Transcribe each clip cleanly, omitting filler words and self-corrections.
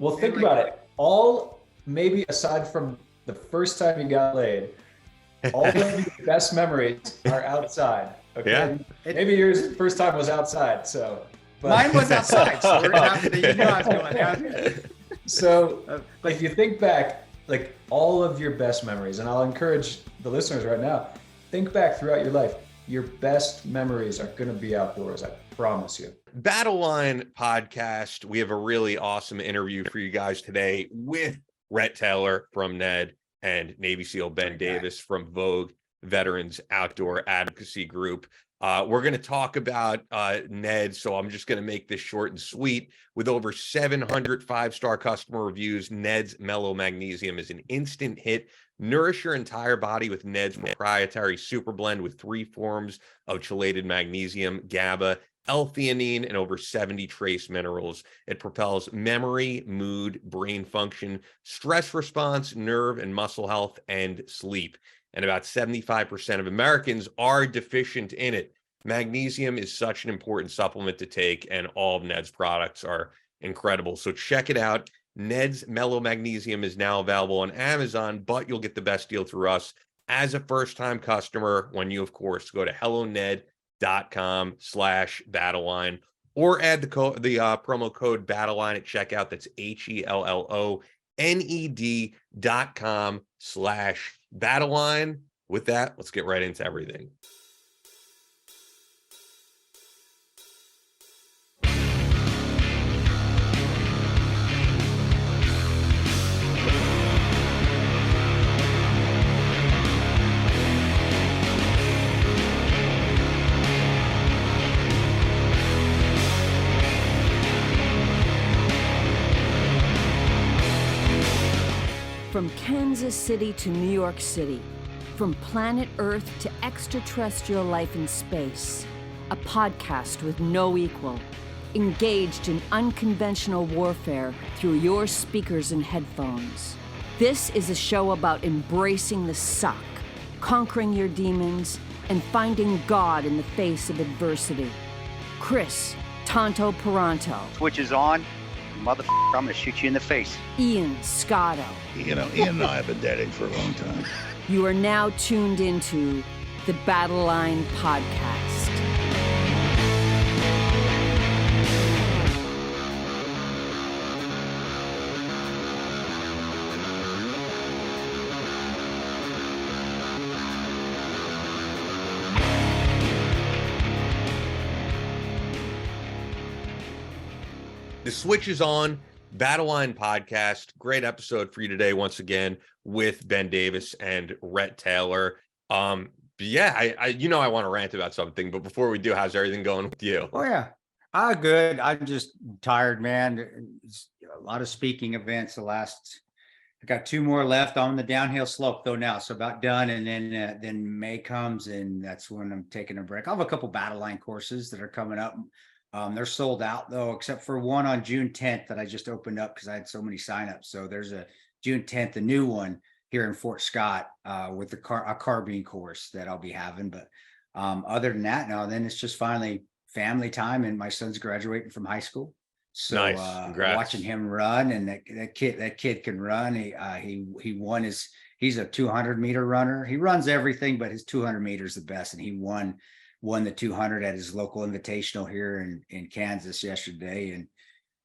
Well, think about it. All, maybe aside from the first time you got laid, all of your best memories are outside. Yeah. Okay. Maybe yours first time was outside. So, Mine was outside, so we're happy that you knew I was going down. So if you think back, like all of your best memories, and I'll encourage the listeners right now, think back throughout your life. Your best memories are going to be outdoors. I promise you. Battle Line podcast. We have a really awesome interview for you guys today with Rhett Taylor from Ned and Navy SEAL Ben Davis from Vogue Veterans Outdoor Advocacy Group. We're going to talk about Ned, so I'm just going to make this short and sweet. With over 700 five-star customer reviews, Ned's Mellow Magnesium is an instant hit. Nourish your entire body with Ned's proprietary super blend with 3 forms of chelated magnesium, GABA, L-theanine, and over 70 trace minerals. It propels memory, mood, brain function, stress response, nerve and muscle health, and sleep. And about 75% of Americans are deficient in it. Magnesium is such an important supplement to take, and all of Ned's products are incredible. So check it out. Ned's Mellow Magnesium is now available on Amazon, but you'll get the best deal through us as a first-time customer when you, of course, go to helloned.com/battleline or add the promo code battleline at checkout. That's HELLONED.com/battleline. With that, let's get right into everything. From Kansas City to New York City, from planet Earth to extraterrestrial life in space, a podcast with no equal, engaged in unconventional warfare through your speakers and headphones. This is a show about embracing the suck, conquering your demons, and finding God in the face of adversity. Chris Tonto Peranto. Switch is on. Motherfucker, I'm gonna shoot you in the face. Ian Scotto. You know, Ian and I have been dating for a long time. You are now tuned into the Battle Line Podcast. The switch is on. Battle Line podcast. Great episode for you today, once again, with Ben Davis and Rhett Taylor. I want to rant about something, but before we do, how's everything going with you? Oh yeah, good. I'm just tired, man. It's a lot of speaking events. I got 2 more left on the downhill slope though now, so about done. And then May comes, and that's when I'm taking a break. I have a couple Battle Line courses that are coming up. They're sold out though, except for one on June 10th that I just opened up because I had so many signups. So there's a June 10th, a new one here in Fort Scott with a carbine course that I'll be having. But other than that, now then it's just finally family time, and my son's graduating from high school. So nice. Watching him run, and that kid can run. He won he's a 200-meter runner. He runs everything, but his 200 meters the best, and he won the 200 at his local invitational here in Kansas yesterday.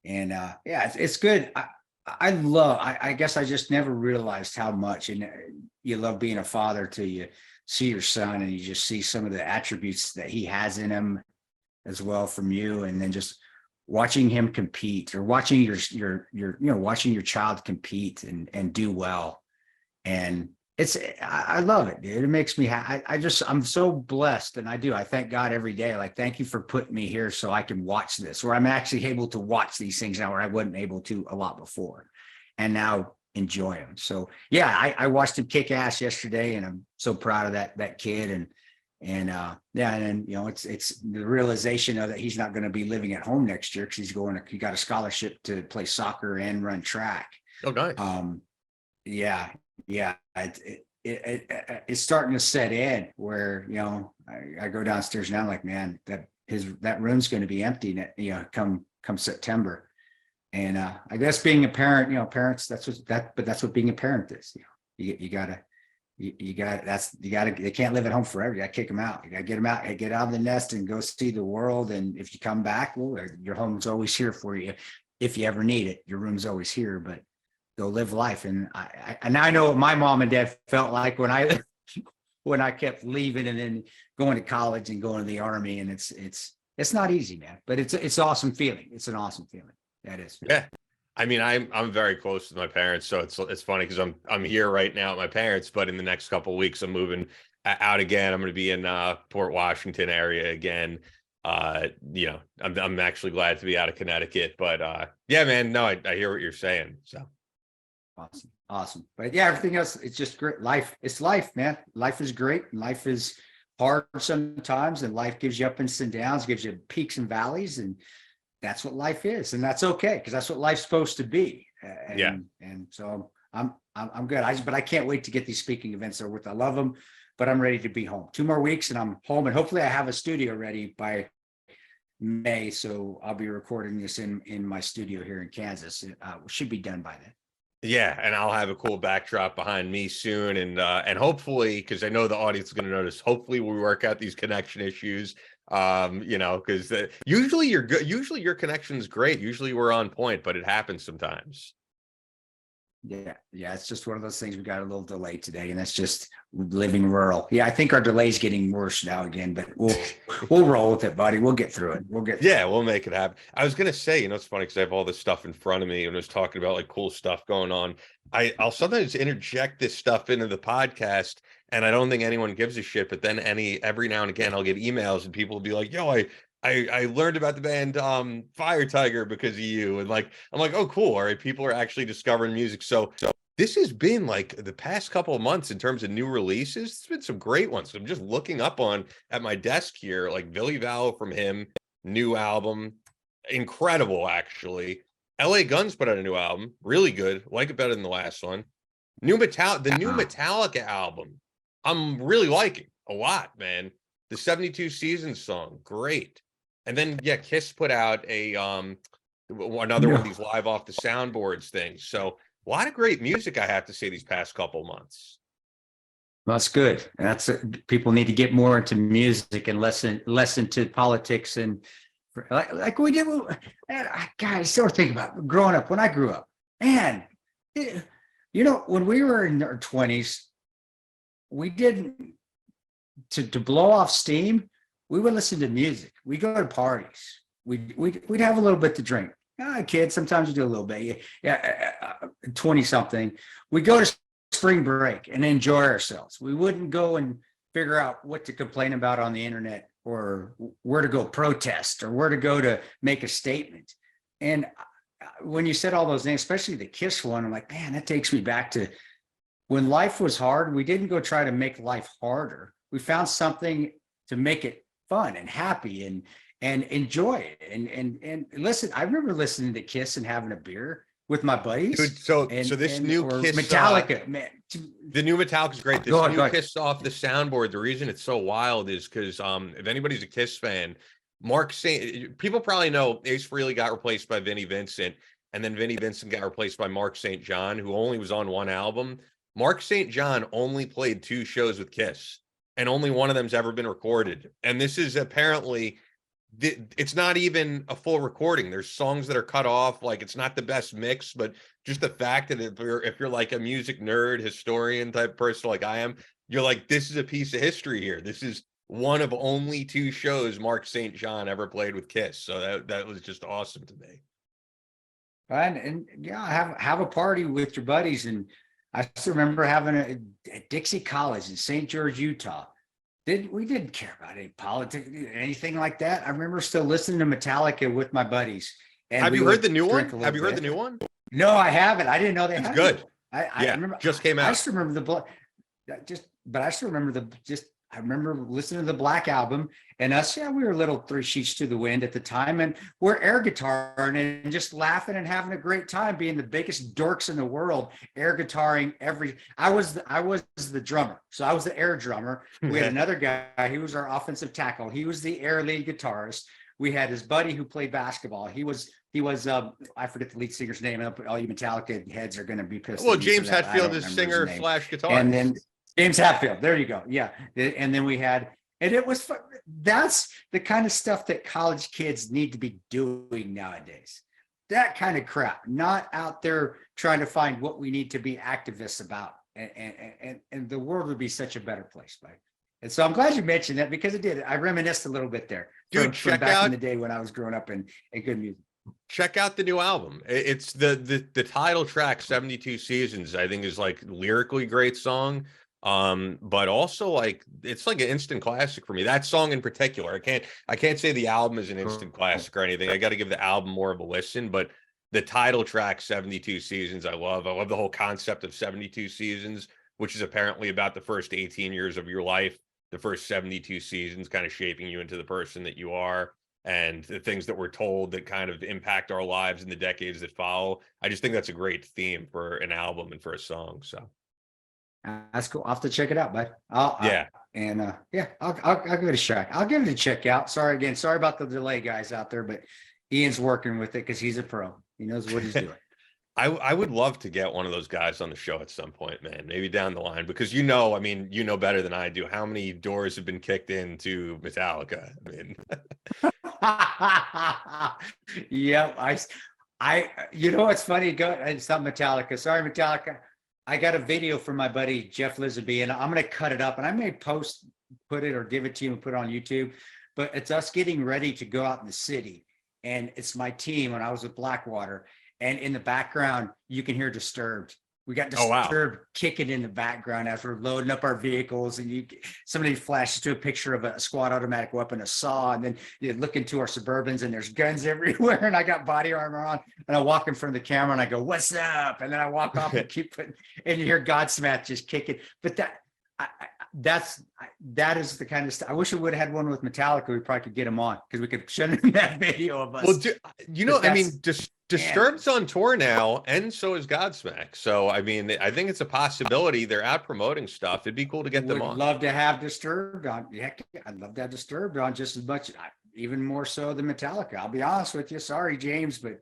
And it's good. I guess I just never realized how much, and you love being a father till you see your son and you just see some of the attributes that he has in him as well from you. And then just watching him compete, or watching watching your child compete and do well. And I love it, dude. It makes me I'm so blessed, and I thank God every day. Like, thank you for putting me here so I can watch this, where I'm actually able to watch these things now, where I wasn't able to a lot before, and now enjoy them. So yeah, I watched him kick ass yesterday, and I'm so proud of that kid. And then it's the realization of that he's not going to be living at home next year because he got a scholarship to play soccer and run track. Oh, nice. It's starting to set in where, I go downstairs now, like, man, that room's going to be empty, come September. And I guess being a parent, parents, that's what being a parent is. You gotta, they can't live at home forever. You gotta kick them out. You gotta get them out, get out of the nest and go see the world. And if you come back, well, your home's always here for you. If you ever need it, your room's always here, but go live life. And I know what my mom and dad felt like when I kept leaving and then going to college and going to the army. And it's not easy, man, but it's awesome feeling. It's an awesome feeling. That is. Yeah. I mean, I'm very close to my parents, so it's funny because I'm here right now at my parents, but in the next couple of weeks I'm moving out again. I'm going to be in Port Washington area again. I'm actually glad to be out of Connecticut, but yeah, man, no, I hear what you're saying. So awesome. But yeah, everything else, it's just great. It's life, man. Life is great. And life is hard sometimes, and life gives you ups and downs, gives you peaks and valleys, and that's what life is, and that's okay, because that's what life's supposed to be. And so I'm good. But I can't wait to get these speaking events over with. I love them, but I'm ready to be home. 2 more weeks and I'm home, and hopefully I have a studio ready by May. So I'll be recording this in my studio here in Kansas. It should be done by then. yeah, and I'll have a cool backdrop behind me soon, and hopefully, because I know the audience is going to notice, hopefully we work out these connection issues. Because usually you're good. Usually your connection's great. Usually we're on point, but it happens sometimes. Yeah, it's just one of those things. We got a little delay today, and that's just living rural. Yeah, I think our delay's getting worse now again, but we'll roll with it, buddy. We'll get through it. We'll make it happen. I was gonna say, it's funny because I have all this stuff in front of me, and I was talking about like cool stuff going on. I'll sometimes interject this stuff into the podcast, and I don't think anyone gives a shit. But then every now and again, I'll get emails, and people will be like, "Yo, I learned about the band Fire Tiger because of you," and I'm like, oh, cool. All right, people are actually discovering music. So this has been like the past couple of months in terms of new releases. It's been some great ones. I'm just looking up at my desk here, like Billy Vallow from him, new album, incredible actually. LA Guns put out a new album, really good, like it better than the last one. The new Metallica album, I'm really liking a lot, man. The 72 Seasons song, great. And then Kiss put out another one of these live off the soundboards things. So a lot of great music, I have to say, these past couple months. Well, that's good. People need to get more into music and less into politics, and like we did. Guys, still think about growing up. When I grew up, man, when we were in our 20s, we didn't to blow off steam. We would listen to music. We go to parties. We'd have a little bit to drink. Kids, sometimes you do a little bit. 20-something. We go to spring break and enjoy ourselves. We wouldn't go and figure out what to complain about on the internet, or where to go protest, or where to go to make a statement. And when you said all those names, especially the Kiss one, I'm like, man, that takes me back to when life was hard. We didn't go try to make life harder. We found something to make it fun and happy and enjoy it. And listen, I remember listening to Kiss and having a beer with my buddies. Dude, so this new Kiss Metallica, man. The new Metallica is great. This new Kiss off the soundboard. The reason it's so wild is because if anybody's a Kiss fan, people probably know Ace Frehley got replaced by Vinnie Vincent, and then Vinnie Vincent got replaced by Mark St. John, who only was on one album. Mark St. John only played 2 shows with Kiss, and only one of them's ever been recorded. And this is apparently, it's not even a full recording. There's songs that are cut off. Like, it's not the best mix, but just the fact that if you're like a music nerd, historian type person like I am, you're like, this is a piece of history here. This is one of only 2 shows Mark St. John ever played with Kiss. So that was just awesome to me. And have a party with your buddies. And I still remember having a Dixie College in St. George, Utah. We didn't care about any politics, anything like that. I remember still listening to Metallica with my buddies. And have you heard the new one? Have you heard the new one? No, I haven't. I didn't know they had it. It's good. I remember just came out. I still remember I remember listening to the Black Album, and us, we were a little 3 sheets to the wind at the time, and we're air guitaring and just laughing and having a great time, being the biggest dorks in the world, air guitaring I was the drummer, so I was the air drummer. We had another guy, he was our offensive tackle. He was the air lead guitarist. We had his buddy who played basketball. He was he was I forget the lead singer's name. All you Metallica heads are going to be pissed. Well, at me for James that. I Hetfield don't is remember his singer name. slash guitar. And then James Hetfield. There you go. Yeah. And then we had, and it was, that's the kind of stuff that college kids need to be doing nowadays. That kind of crap, not out there trying to find what we need to be activists about. And the world would be such a better place, right? And so I'm glad you mentioned that, because it did. I reminisced a little bit there. Dude, from check back out in the day when I was growing up in good music. check out the new album. It's the title track, 72 Seasons, I think is like lyrically great song. But also like it's like an instant classic for me. That song in particular. I can't say the album is an instant classic or anything. I got to give the album more of a listen, but the title track, 72 Seasons, I love the whole concept of 72 seasons, which is apparently about the first 18 years of your life, the first 72 seasons kind of shaping you into the person that you are, and the things that we're told that kind of impact our lives in the decades that follow. I just think that's a great theme for an album and for a song. So That's cool. I'll have to check it out, bud. I'll give it a shot. I'll give it a check out. Sorry about the delay, guys out there, but Ian's working with it because he's a pro. He knows what he's doing. I would love to get one of those guys on the show at some point, man, maybe down the line, because you know better than I do how many doors have been kicked into Metallica. I mean, yeah, you know what's funny? It's not Metallica. Sorry, Metallica. I got a video from my buddy Jeff Lisby, and I'm going to cut it up, and I may put it or give it to you and put it on YouTube. But it's us getting ready to go out in the city, and it's my team when I was with Blackwater. And in the background, you can hear Disturbed. We got Disturbed kicking in the background as we're loading up our vehicles, and somebody flashes to a picture of a squad automatic weapon, a saw, and then you look into our Suburbans and there's guns everywhere, and I got body armor on, and I walk in front of the camera and I go, "What's up?" And then I walk off and keep putting, and you hear Godsmack just kicking. But that is the kind of stuff. I wish we would have had one with Metallica. We probably could get him on because we could show him that video of us. Well, I mean, Disturbed's on tour now, and so is Godsmack. So, I mean, I think it's a possibility. They're out promoting stuff. It'd be cool to get them on. Would love to have Disturbed on. Heck, I'd love to have Disturbed on just as much, even more so than Metallica. I'll be honest with you. Sorry, James, but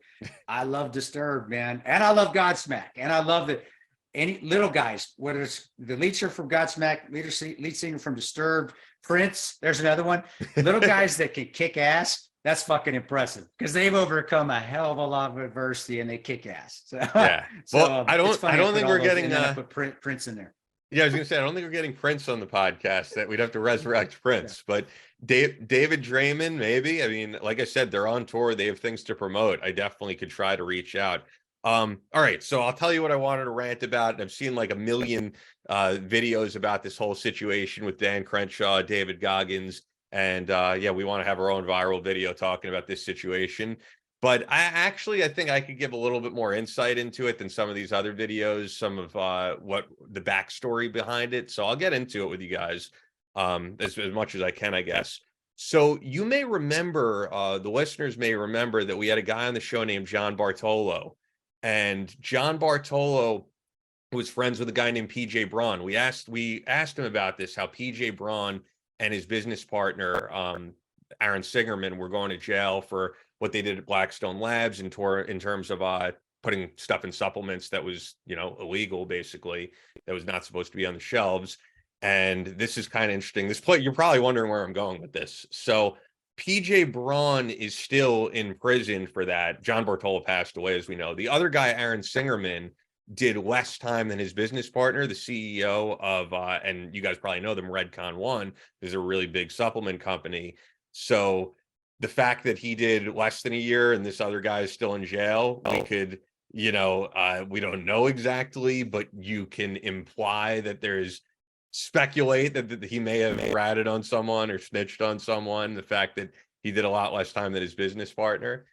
I love Disturbed, man. And I love Godsmack. And I love that any little guys, whether it's the lead singer from Godsmack, lead singer from Disturbed, Prince, there's another one. Little guys that can kick ass. That's fucking impressive because they've overcome a hell of a lot of adversity and they kick ass. So, yeah. Well, I don't think we're getting put Prince in there. Yeah, I was gonna say I don't think we're getting Prince on the podcast. That we'd have to resurrect Prince, but David Draymond, maybe. I mean, like I said, they're on tour. They have things to promote. I definitely could try to reach out. All right, so I'll tell you what I wanted to rant about. I've seen like a million videos about this whole situation with Dan Crenshaw, David Goggins. And we want to have our own viral video talking about this situation. But I think I could give a little bit more insight into it than some of these other videos, some of what the backstory behind it. So I'll get into it with you guys as much as I can, I guess. So you may remember, the listeners may remember that we had a guy on the show named John Bartolo. And John Bartolo was friends with a guy named PJ Braun. We asked him about this, how PJ Braun and his business partner, Aaron Singerman, were going to jail for what they did at Blackstone Labs in terms of putting stuff in supplements that was, illegal, basically, that was not supposed to be on the shelves. And this is kind of interesting. You're probably wondering where I'm going with this. So PJ Braun is still in prison for that. John Bartolo passed away, as we know. The other guy, Aaron Singerman, did less time than his business partner, the CEO of, and you guys probably know them, Redcon One, is a really big supplement company. So the fact that he did less than a year and this other guy is still in jail, we could, we don't know exactly, but you can imply that speculate that he may have ratted on someone or snitched on someone, the fact that he did a lot less time than his business partner.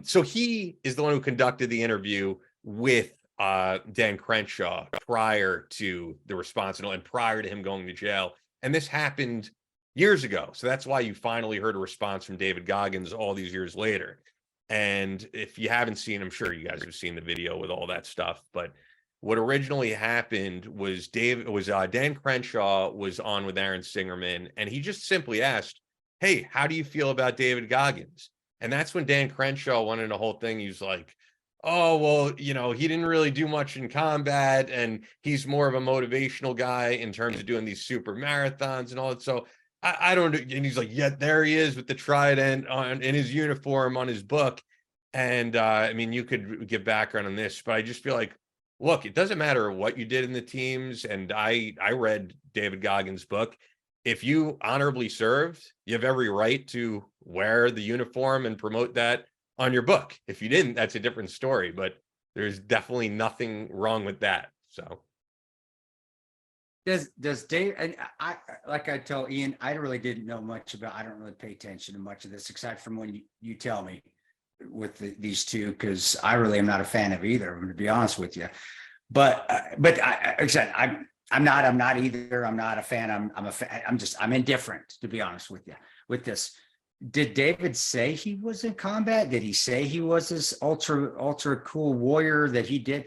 So he is the one who conducted the interview with Dan Crenshaw prior to the response and prior to him going to jail. And this happened years ago. So that's why you finally heard a response from David Goggins all these years later. And if you haven't seen, I'm sure you guys have seen the video with all that stuff. But what originally happened was Dan Crenshaw was on with Aaron Singerman, and he just simply asked, "Hey, how do you feel about David Goggins?" And that's when Dan Crenshaw went in the whole thing. He was like, oh, well, he didn't really do much in combat, and he's more of a motivational guy in terms of doing these super marathons and all that. So I don't, and he's like, yeah, there he is with the trident in his uniform on his book. And I mean, you could give background on this, but I just feel like, look, it doesn't matter what you did in the teams. And I read David Goggins' book. If you honorably served, you have every right to wear the uniform and promote that on your book. If you didn't, that's a different story, but there's definitely nothing wrong with that. So does Dave, and I, like I tell Ian, I really didn't know much about, I don't really pay attention to much of this, except from when you tell me with these two, because I really am not a fan of either of them, to be honest with you. But I, like I said, I'm not either. I'm not a fan. I'm indifferent, to be honest with you, with this. Did David say he was in combat? Did he say he was this ultra cool warrior that he did?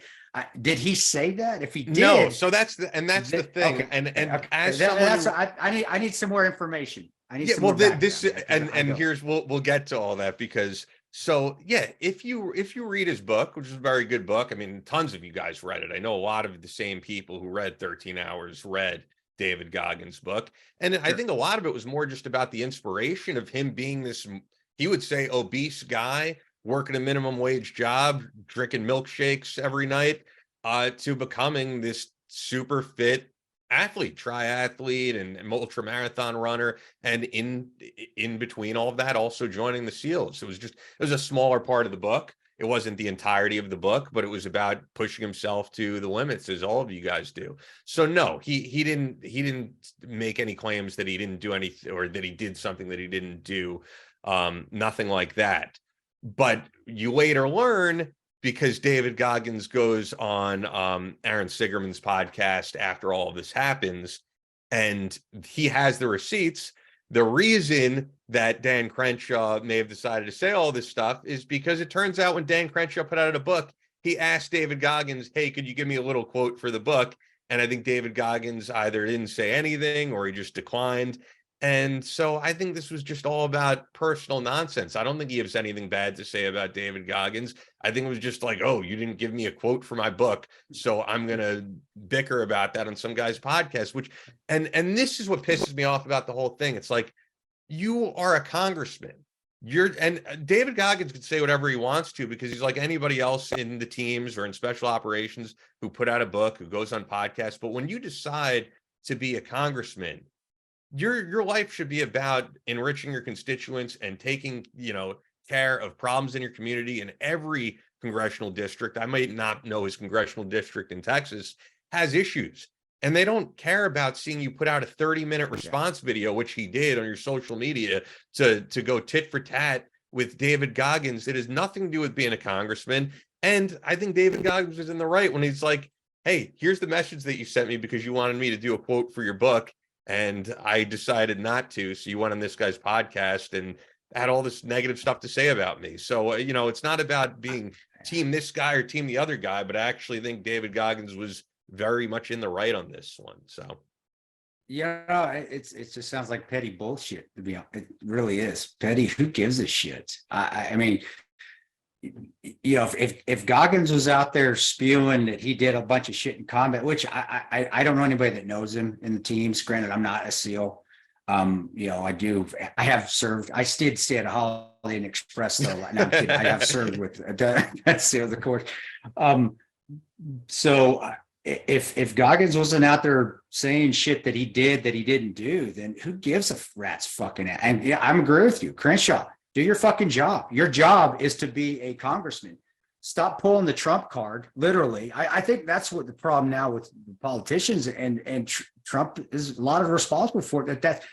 Did he say that? If he did, no. So that's the thing. Okay. And Okay. as I need some more information. I need some more here's we'll get to all that, because so yeah, if you read his book, which is a very good book, I mean, tons of you guys read it. I know a lot of the same people who read 13 Hours read David Goggins' book. And I think a lot of it was more just about the inspiration of him being this, he would say, obese guy working a minimum wage job, drinking milkshakes every night, to becoming this super fit athlete, triathlete and ultra marathon runner. And in between all of that, also joining the SEALs. It was a smaller part of the book. It wasn't the entirety of the book, but it was about pushing himself to the limits, as all of you guys do. So no, he didn't make any claims that he didn't do anything, or that he did something that he didn't do. Nothing like that. But you later learn, because David Goggins goes on Aaron Sigerman's podcast after all of this happens, and he has the receipts. The reason that Dan Crenshaw may have decided to say all this stuff is because it turns out when Dan Crenshaw put out a book, he asked David Goggins, hey, could you give me a little quote for the book? And I think David Goggins either didn't say anything or he just declined. And so I think this was just all about personal nonsense. I don't think he has anything bad to say about David Goggins. I think it was just like, oh, you didn't give me a quote for my book, so I'm going to bicker about that on some guy's podcast, which, and this is what pisses me off about the whole thing. It's like, you are a congressman. And David Goggins could say whatever he wants to, because he's like anybody else in the teams or in special operations who put out a book, who goes on podcasts. But when you decide to be a congressman, your life should be about enriching your constituents and taking, care of problems in your community. In every congressional district, I might not know his congressional district in Texas, has issues. And they don't care about seeing you put out a 30-minute response video, which he did on your social media, to go tit for tat with David Goggins. It has nothing to do with being a congressman. And I think David Goggins was in the right when he's like, hey, here's the message that you sent me because you wanted me to do a quote for your book, and I decided not to. So you went on this guy's podcast and had all this negative stuff to say about me. So, it's not about being team this guy or team the other guy, but I actually think David Goggins was very much in the right on this one. So, yeah, it just sounds like petty bullshit, to be honest. It really is petty. Who gives a shit? I mean, if Goggins was out there spewing that he did a bunch of shit in combat, which I don't know anybody that knows him in the teams. Granted, I'm not a SEAL. I have served. I did stay at a Holiday Inn Express though. No, I'm kidding. I have served with the course. So if Goggins wasn't out there saying shit that he didn't do, then who gives a rat's fucking ass? And yeah, I'm agree with you, Crenshaw. Do your fucking job. Your job is to be a congressman. Stop pulling the Trump card. Literally, I think that's what the problem now with politicians, and Trump is a lot of responsible for it. That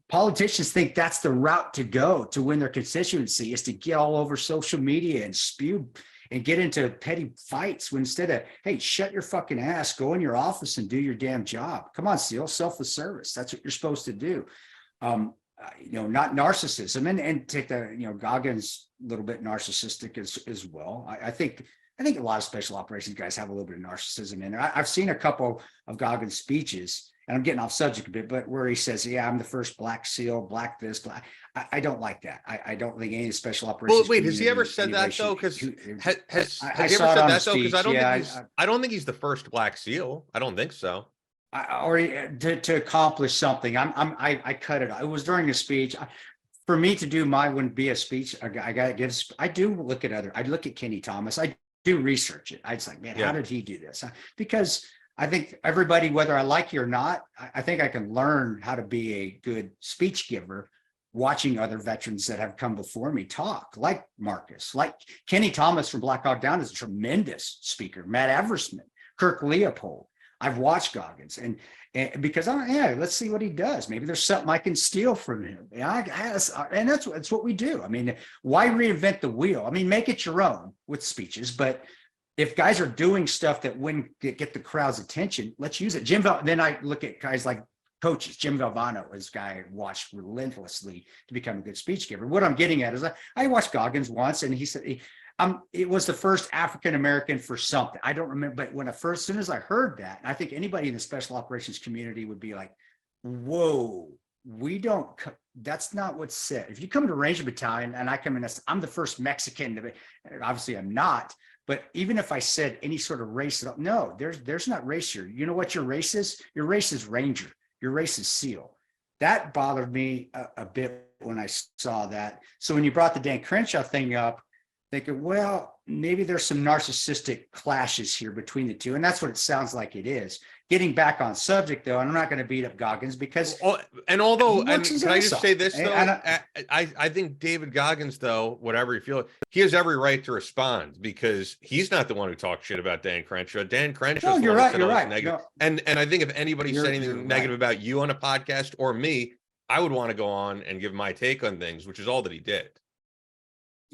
politicians think that's the route to go to win their constituency, is to get all over social media and spew and get into petty fights, when instead of, hey, shut your fucking ass, go in your office and do your damn job. Come on, SEAL, selfless service. That's what you're supposed to do. Not narcissism, and take the, Goggins a little bit narcissistic as well. I think a lot of special operations guys have a little bit of narcissism in there. I've seen a couple of Goggins speeches, and I'm getting off subject a bit, but where he says, yeah, I'm the first black SEAL, black this, black. I don't like that. I don't think any special operations. Well, wait, has he ever community, said anybody that though? should- Because who- has I he ever saw it said on that the though? Because speech. I don't think he's the first black SEAL. I don't think so. or to accomplish something. I cut it. It was during a speech. For me to do my wouldn't be a speech. I got to get. I do look at other. I look at Kenny Thomas. I do research it. I was like, man, Yeah. how did he do this? Because I think everybody, whether I like you or not, I think I can learn how to be a good speech giver. Watching other veterans that have come before me talk, like Marcus, like Kenny Thomas from Black Hawk Down is a tremendous speaker. Matt Eversman, Kirk Leopold. I've watched Goggins and because let's see what he does. Maybe there's something I can steal from him. And that's what we do. I mean, why reinvent the wheel? I mean, make it your own with speeches, but if guys are doing stuff that wouldn't get the crowd's attention, let's use it. Then I look at guys like coaches. Jim Valvano is a guy I watched relentlessly to become a good speech giver. What I'm getting at is I watched Goggins once, and he said it was the first African-American for something. I don't remember, but as soon as I heard that, I think anybody in the special operations community would be like, whoa, that's not what's said. If you come to Ranger Battalion and I come in, I'm the first Mexican, obviously I'm not, but even if I said any sort of race, no, there's not race here. You know what your race is? Your race is Ranger. Your race is SEAL. That bothered me a bit when I saw that. So when you brought the Dan Crenshaw thing up, thinking, well, maybe there's some narcissistic clashes here between the two. And that's what it sounds like it is. Getting back on subject, though, and I'm not going to beat up Goggins because. And although, he and works his can I ass just off. say this, And though? I think David Goggins, though, whatever you feel, he has every right to respond because he's not the one who talked shit about Dan Crenshaw. Dan Crenshaw. No, you're right. You're right. No. And I think if anybody said You're anything negative about you on a podcast or me, I would want to go on and give my take on things, which is all that he did.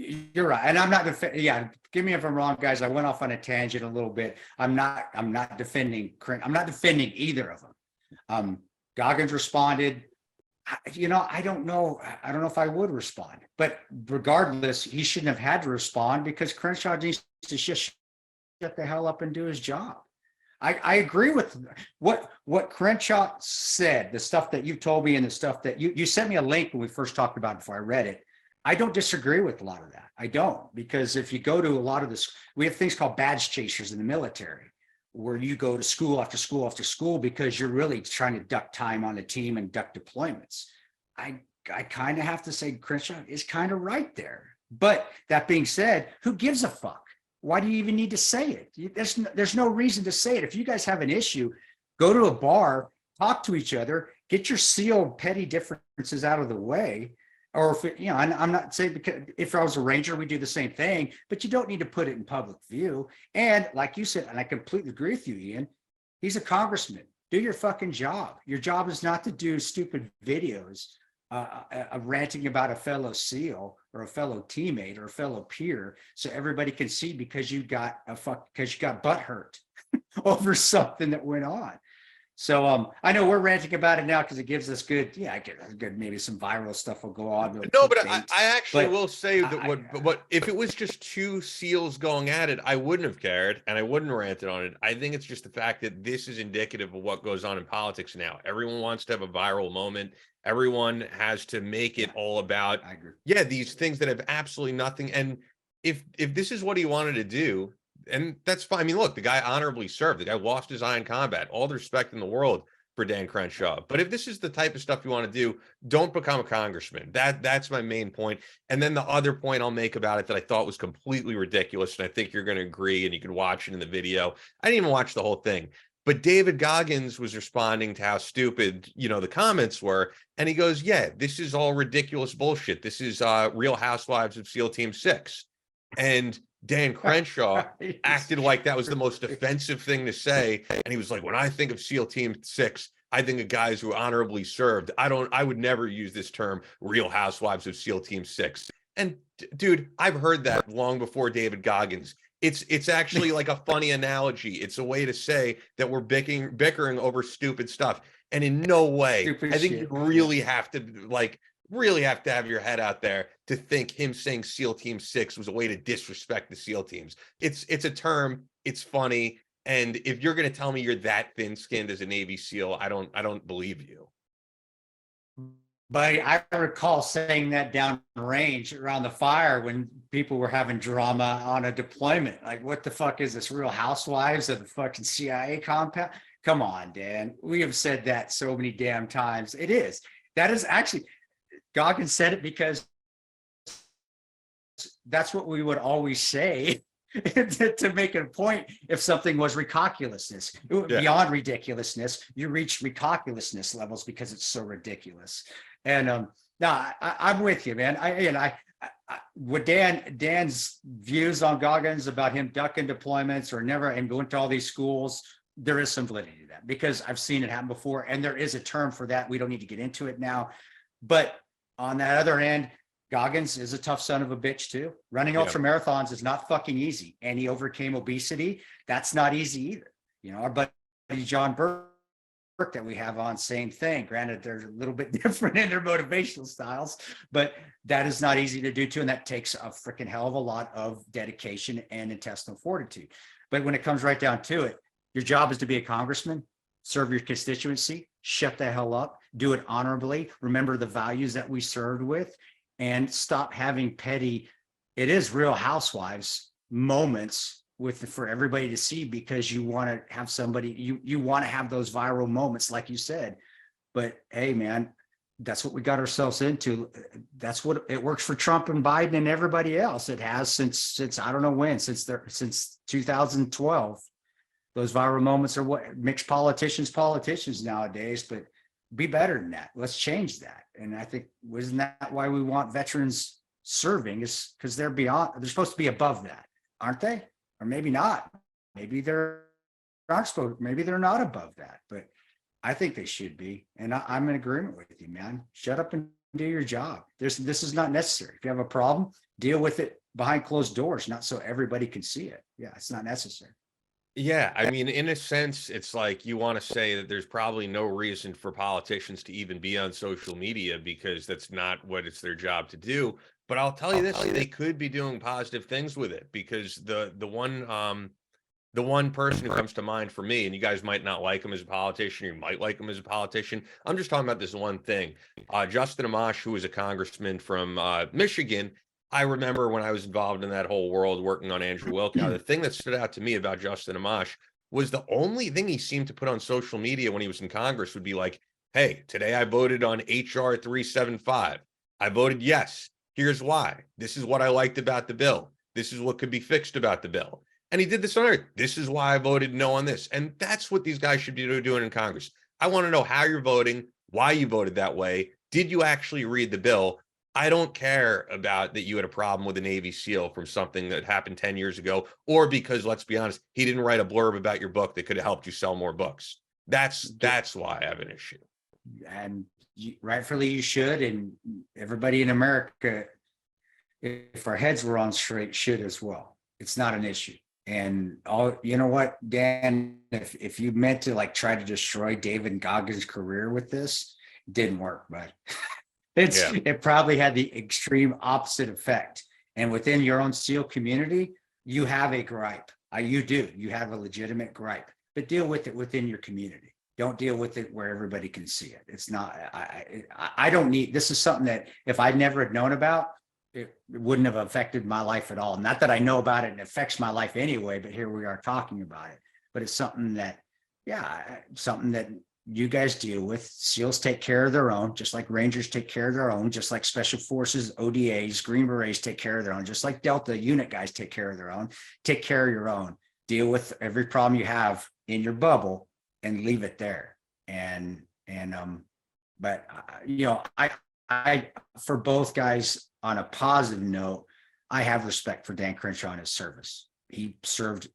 You're right, and I'm not give me if I'm wrong, guys. I went off on a tangent a little bit. I'm not defending. I'm not defending either of them. Goggins responded. I don't know. I don't know if I would respond, but regardless, he shouldn't have had to respond because Crenshaw needs to just shut the hell up and do his job. I agree with what Crenshaw said. The stuff that you told me and the stuff that you sent me a link when we first talked about it before I read it. I don't disagree with a lot of that. I don't, because if you go to a lot of this, we have things called badge chasers in the military, where you go to school after school after school because you're really trying to duck time on a team and duck deployments. I kind of have to say Crenshaw is kind of right there. But that being said, who gives a fuck? Why do you even need to say it? There's no reason to say it. If you guys have an issue, go to a bar, talk to each other, get your SEAL petty differences out of the way. Or if I'm not saying, because if I was a Ranger, we do the same thing, but you don't need to put it in public view. And like you said, and I completely agree with you, Ian, he's a congressman. Do your fucking job. Your job is not to do stupid videos ranting about a fellow SEAL or a fellow teammate or a fellow peer, so everybody can see because you got butt hurt over something that went on. So I know we're ranting about it now because it gives us good maybe some viral stuff will go on. No, but I actually will say that what if it was just two SEALs going at it, I wouldn't have cared and I wouldn't have ranted on it. I think it's just the fact that this is indicative of what goes on in politics now. Everyone wants to have a viral moment. Everyone has to make it all about these things that have absolutely nothing. And if this is what he wanted to do, and that's fine. I mean, look, the guy honorably served. The guy lost his eye in combat. All the respect in the world for Dan Crenshaw. But if this is the type of stuff you want to do, don't become a congressman. That's my main point. And then the other point I'll make about it that I thought was completely ridiculous, and I think you're going to agree, and you can watch it in the video. I didn't even watch the whole thing. But David Goggins was responding to how stupid, the comments were. And he goes, yeah, this is all ridiculous bullshit. This is Real Housewives of SEAL Team 6. And Dan Crenshaw acted like that was the most offensive thing to say. And he was like, when I think of SEAL Team 6, I think of guys who honorably served. I would never use this term, Real Housewives of SEAL Team 6. And dude, I've heard that long before David Goggins. It's actually like a funny analogy. It's a way to say that we're bickering over stupid stuff. And in no way, I think you really have to have your head out there to think him saying SEAL Team 6 was a way to disrespect the SEAL teams. It's a term, it's funny, And if you're going to tell me you're that thin-skinned as a Navy SEAL, I don't believe you. But I recall saying that down range around the fire when people were having drama on a deployment. Like, what the fuck is this? Real Housewives of the fucking CIA compound? Come on, Dan. We have said that so many damn times. It is. That is actually, Goggins said it because that's what we would always say to make a point. If something was ridiculousness, beyond ridiculousness, you reach ridiculousness levels because it's so ridiculous. And no, I'm with you, man. I what Dan's views on Goggins about him ducking deployments or never and going to all these schools, there is some validity to that because I've seen it happen before, and there is a term for that. We don't need to get into it now, but on that other end, Goggins is a tough son of a bitch too. Running ultra marathons is not fucking easy, and he overcame obesity. That's not easy either. You know, our buddy John Burke that we have on, same thing. Granted, they're a little bit different in their motivational styles, but that is not easy to do too, and that takes a freaking hell of a lot of dedication and intestinal fortitude. But when it comes right down to it, your job is to be a congressman, serve your constituency, shut the hell up, do it honorably, remember the values that we served with, and stop having petty, it is Real Housewives moments for everybody to see because you want to have somebody, you want to have those viral moments, like you said. But hey, man, that's what we got ourselves into. That's what it works for Trump and Biden and everybody else. It has since I don't know when, since 2012. Those viral moments are what makes politicians nowadays, but be better than that. Let's change that. And I think, isn't that why we want veterans serving, is because they're supposed to be above that, aren't they? Or maybe not. Maybe they're not supposed, maybe they're not above that, but I think they should be. And I'm in agreement with you, man. Shut up and do your job. This is not necessary. If you have a problem, deal with it behind closed doors, not so everybody can see it. Yeah, it's not necessary. Yeah, I mean, in a sense, it's like you want to say that there's probably no reason for politicians to even be on social media because that's not what it's their job to do. But I'll tell you this, they could be doing positive things with it because the one person who comes to mind for me, and you guys might not like him as a politician, you might like him as a politician. I'm just talking about this one thing. Justin Amash, who is a congressman from Michigan. I remember when I was involved in that whole world working on Andrew Wilkow, the thing that stood out to me about Justin Amash was the only thing he seemed to put on social media when he was in Congress would be like, hey, today I voted on HR 375. I voted yes. Here's why. This is what I liked about the bill. This is what could be fixed about the bill. And he did this on everything. This is why I voted no on this. And that's what these guys should be doing in Congress. I want to know how you're voting, why you voted that way. Did you actually read the bill? I don't care about that you had a problem with a Navy SEAL from something that happened 10 years ago, or because, let's be honest, he didn't write a blurb about your book that could have helped you sell more books. That's why I have an issue. And rightfully you should, and everybody in America, if our heads were on straight, should as well. It's not an issue. And you know what, Dan, if you meant to like try to destroy David Goggins' career with this, it didn't work, but it probably had the extreme opposite effect. And within your own SEAL community, you have a gripe. You do. You have a legitimate gripe, but deal with it within your community. Don't deal with it where everybody can see it. It's not, I don't need, this is something that if I never had known about, it wouldn't have affected my life at all. Not that I know about it and it affects my life anyway, but here we are talking about it. But it's something that, something that you guys deal with. SEALs take care of their own, just like Rangers take care of their own, just like Special Forces, ODAs, Green Berets take care of their own, just like Delta unit guys take care of their own. Take care of your own. Deal with every problem you have in your bubble and leave it there. But you know, I for both guys, on a positive note, I have respect for Dan Crenshaw and his service. He served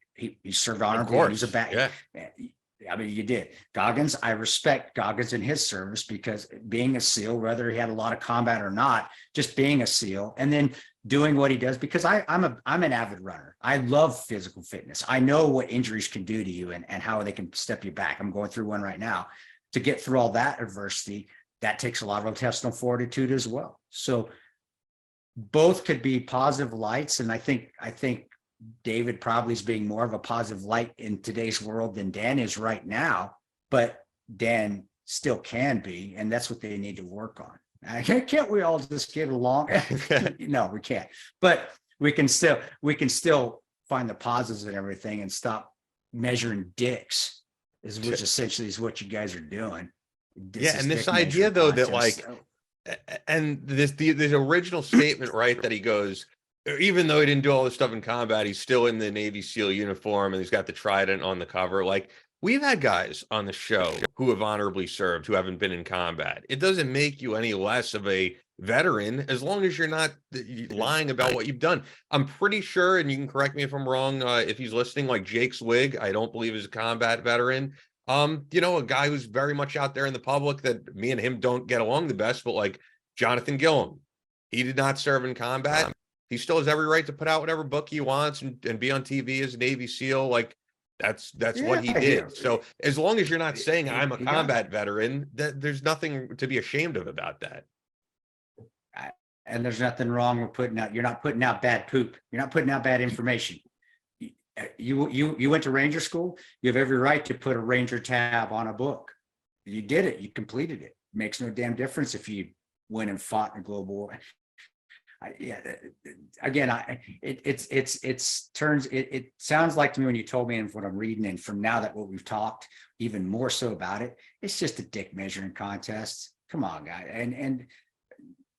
honorably. He's a bad. Yeah. I mean, you did. Goggins, I respect Goggins and his service because being a SEAL, whether he had a lot of combat or not, just being a SEAL and then doing what he does, because I'm an avid runner. I love physical fitness. I know what injuries can do to you and how they can step you back. I'm going through one right now. To get through all that adversity, that takes a lot of intestinal fortitude as well. So both could be positive lights. And I think David probably is being more of a positive light in today's world than Dan is right now, but Dan still can be, and that's what they need to work on. Can't we all just get along? No, we can't. But we can still find the positives in everything and stop measuring dicks, which essentially is what you guys are doing. And this idea though that like, and this original statement, right, that he goes, even though he didn't do all this stuff in combat, he's still in the Navy SEAL uniform and he's got the trident on the cover. Like, we've had guys on the show who have honorably served, who haven't been in combat. It doesn't make you any less of a veteran as long as you're not lying about what you've done. I'm pretty sure, and you can correct me if I'm wrong, if he's listening, like Jake Swig, I don't believe is a combat veteran. You know, a guy who's very much out there in the public that me and him don't get along the best, but like Jonathan Gillum, he did not serve in combat. He still has every right to put out whatever book he wants and be on TV as a Navy SEAL. Like, that's what he did. So as long as you're not saying I'm a combat veteran, that there's nothing to be ashamed of about that. And there's nothing wrong with you're not putting out bad poop. You're not putting out bad information. You went to Ranger school. You have every right to put a Ranger tab on a book. You did it. You completed it. Makes no damn difference if you went and fought in a global war. It sounds like to me when you told me and what I'm reading, and from now that what we've talked even more so about it, it's just a dick measuring contest. Come on, guy. And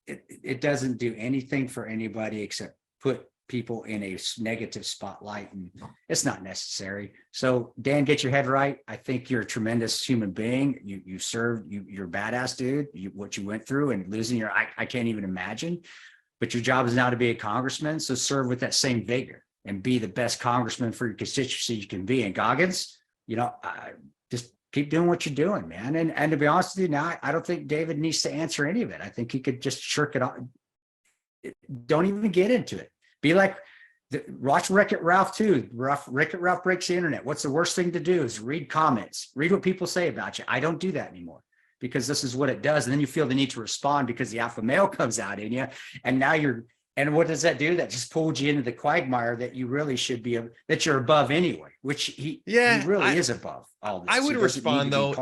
it doesn't do anything for anybody except put people in a negative spotlight, and it's not necessary. So Dan, get your head right. I think you're a tremendous human being. You served, you're a badass dude. What you went through and losing I can't even imagine. But your job is now to be a congressman, so serve with that same vigor and be the best congressman for your constituency you can be. And Goggins, just keep doing what you're doing, man. And to be honest with you, now I don't think David needs to answer any of it. I think he could just shirk it off. Don't even get into it. Be like, watch Wreck-It Ralph too. Wreck-It Ralph breaks the internet. What's the worst thing to do is read comments, read what people say about you. I don't do that anymore, because this is what it does. And then you feel the need to respond because the alpha male comes out in you. And now and what does that do? That just pulled you into the quagmire that you really should be, that you're above anyway, which he really is above all this. I would respond though.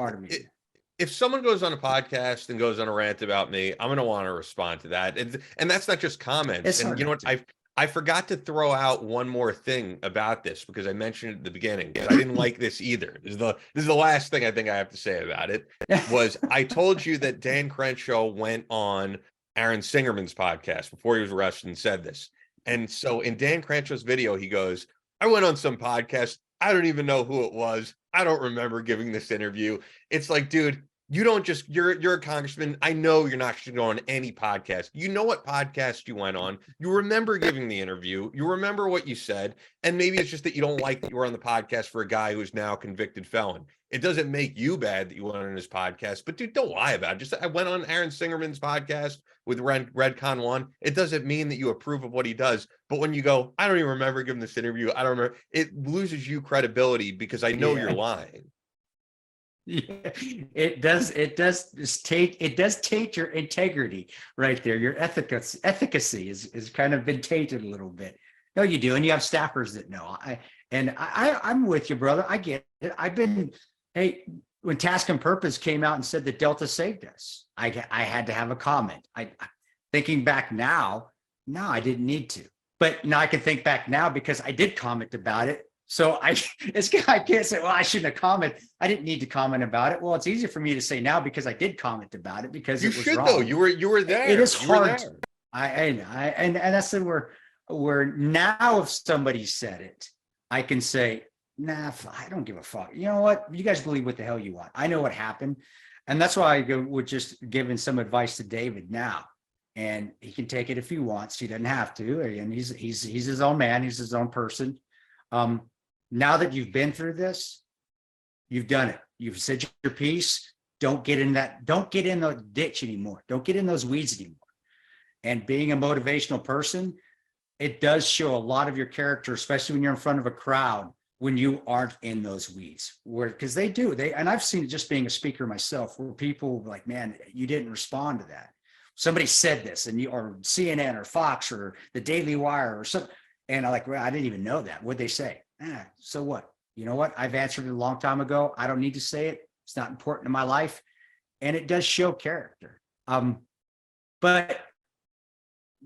If someone goes on a podcast and goes on a rant about me, I'm going to want to respond to that. And that's not just comments. And you know what? I forgot to throw out one more thing about this, because I mentioned it at the beginning. I didn't like this either. This is the last thing I think I have to say about it. Was I told you that Dan Crenshaw went on Aaron Singerman's podcast before he was arrested and said this. And so in Dan Crenshaw's video, he goes, I went on some podcast. I don't even know who it was. I don't remember giving this interview. It's like, dude, you don't just, you're a congressman. I know you're not going to go on any podcast. You know what podcast you went on. You remember giving the interview. You remember what you said. And maybe it's just that you don't like that you were on the podcast for a guy who's now a convicted felon. It doesn't make you bad that you went on his podcast, but dude, don't lie about it. Just, I went on Aaron Singerman's podcast with Redcon One. It doesn't mean that you approve of what he does. But when you go, I don't even remember giving this interview. I don't remember. It loses you credibility because I know you're lying. Yeah, it does taint your integrity right there. Your efficacy is kind of been tainted a little bit. No, you do, and you have staffers that know. I'm with you, brother. I get it. When Task and Purpose came out and said that Delta saved us, I had to have a comment. Thinking back now, no, I didn't need to, but now I can think back now because I did comment about it. So I can't say, well, I shouldn't have commented. I didn't need to comment about it. Well, it's easier for me to say now because I did comment about it because it was wrong. Though. You were there. It is hard. And that's where now if somebody said it, I can say, nah, I don't give a fuck. You know what? You guys believe what the hell you want. I know what happened. And that's why I go with just giving some advice to David now. And he can take it if he wants. He doesn't have to. And he's his own man. He's his own person. Now that you've been through this, you've done it. You've said your piece. Don't get in the ditch anymore. Don't get in those weeds anymore. And being a motivational person, it does show a lot of your character, especially when you're in front of a crowd, when you aren't in those weeds. Because they do. And I've seen it just being a speaker myself, where people like, man, you didn't respond to that. Somebody said this, or CNN or Fox or the Daily Wire or something. And well, I didn't even know that. What'd they say? So what? You know what? I've answered it a long time ago. I don't need to say it. It's not important in my life. And it does show character. But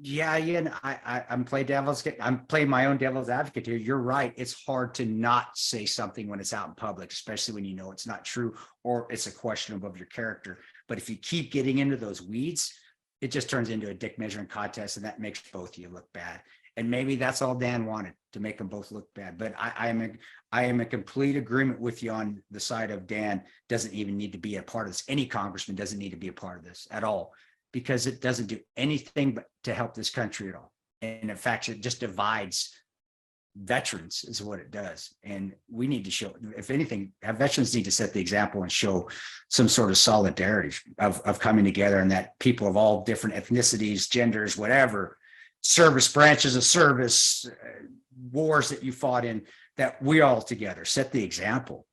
I'm playing my own devil's advocate here. You're right. It's hard to not say something when it's out in public, especially when you know it's not true or it's a question of your character. But if you keep getting into those weeds, it just turns into a dick measuring contest, and that makes both of you look bad. And maybe that's all Dan wanted, to make them both look bad. But I am in complete agreement with you on the side of Dan doesn't even need to be a part of this. Any congressman doesn't need to be a part of this at all, because it doesn't do anything but to help this country at all. And in fact, it just divides veterans is what it does. And we need to show, if anything, veterans need to set the example and show some sort of solidarity of coming together, and that people of all different ethnicities, genders, whatever, service, branches of service, wars that you fought in, that we all together set the example.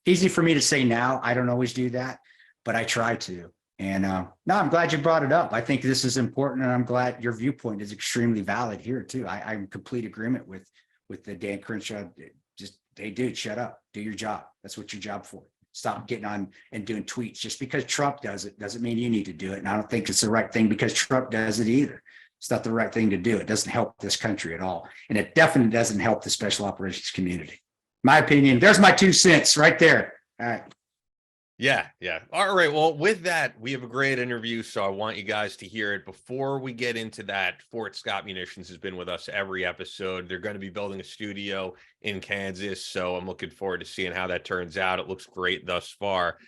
Easy for me to say now. I don't always do that, but I try to. And no, I'm glad you brought it up. I think this is important, and I'm glad your viewpoint is extremely valid here too. I'm in complete agreement with the Dan Crenshaw. Just, hey, dude, shut up, do your job. That's what your job for. Stop getting on and doing tweets. Just because Trump does it doesn't mean you need to do it. And I don't think it's the right thing because Trump does it either. It's not the right thing to do. It doesn't help this country at all. And it definitely doesn't help the special operations community. My opinion. There's my 2 cents right there. All right. Yeah. All right. Well, with that, we have a great interview, so I want you guys to hear it. Before we get into that, Fort Scott Munitions has been with us every episode. They're going to be building a studio in Kansas, so I'm looking forward to seeing how that turns out. It looks great thus far.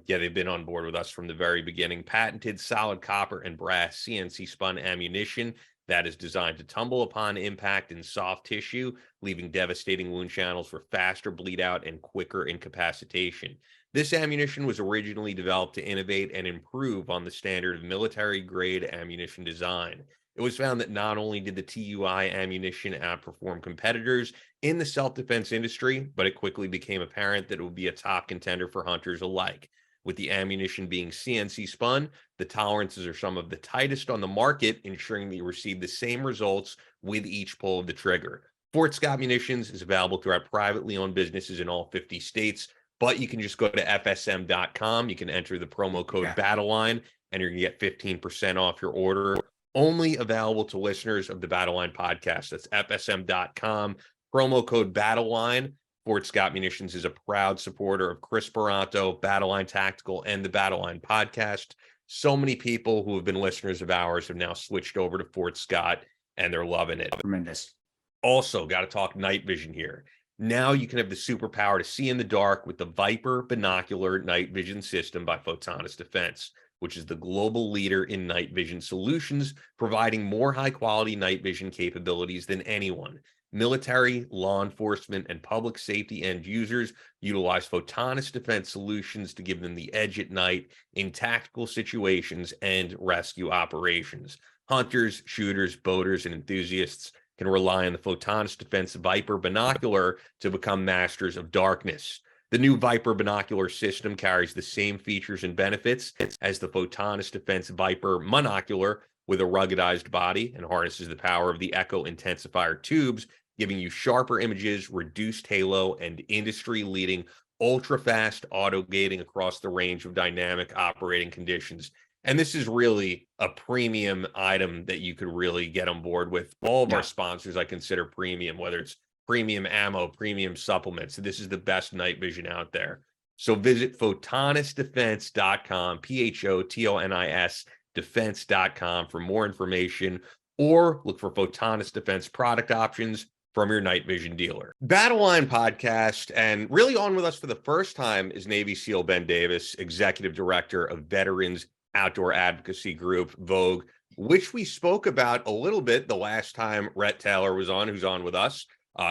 They've been on board with us from the very beginning. Patented solid copper and brass CNC spun ammunition that is designed to tumble upon impact in soft tissue, leaving devastating wound channels for faster bleed out and quicker incapacitation. This ammunition was originally developed to innovate and improve on the standard of military-grade ammunition design. It was found that not only did the TUI ammunition outperform competitors in the self-defense industry, but it quickly became apparent that it would be a top contender for hunters alike. With the ammunition being CNC spun, the tolerances are some of the tightest on the market, ensuring that you receive the same results with each pull of the trigger. Fort Scott Munitions is available throughout privately owned businesses in all 50 states. But you can just go to FSM.com. You can enter the promo code BattleLine, and you're going to get 15% off your order. Only available to listeners of the BattleLine podcast. That's FSM.com. Promo code BattleLine. Fort Scott Munitions is a proud supporter of Chris Baranto, BattleLine Tactical, and the BattleLine podcast. So many people who have been listeners of ours have now switched over to Fort Scott, and they're loving it. Tremendous. Also, got to talk night vision here. Now you can have the superpower to see in the dark with the Viper Binocular Night Vision System by Photonis Defense, which is the global leader in night vision solutions, providing more high-quality night vision capabilities than anyone. Military, law enforcement, and public safety end users utilize Photonis Defense solutions to give them the edge at night in tactical situations and rescue operations. Hunters, shooters, boaters, and enthusiasts can rely on the Photonis Defense Viper Binocular to become masters of darkness. The new Viper Binocular system carries the same features and benefits as the Photonis Defense Viper Monocular, with a ruggedized body, and harnesses the power of the Echo Intensifier tubes, giving you sharper images, reduced halo, and industry-leading ultra-fast auto-gating across the range of dynamic operating conditions. And this is really a premium item that you could really get on board with. All of our sponsors I consider premium, whether it's premium ammo, premium supplements. This is the best night vision out there. So visit photonisdefense.com, PHOTONIS defense.com for more information, or look for Photonis Defense product options from your night vision dealer. BattleLine podcast, and really on with us for the first time is Navy SEAL Ben Davis, Executive Director of Veterans Outdoor Advocacy Group, Vogue, which we spoke about a little bit the last time Rhett Taylor was on, who's on with us,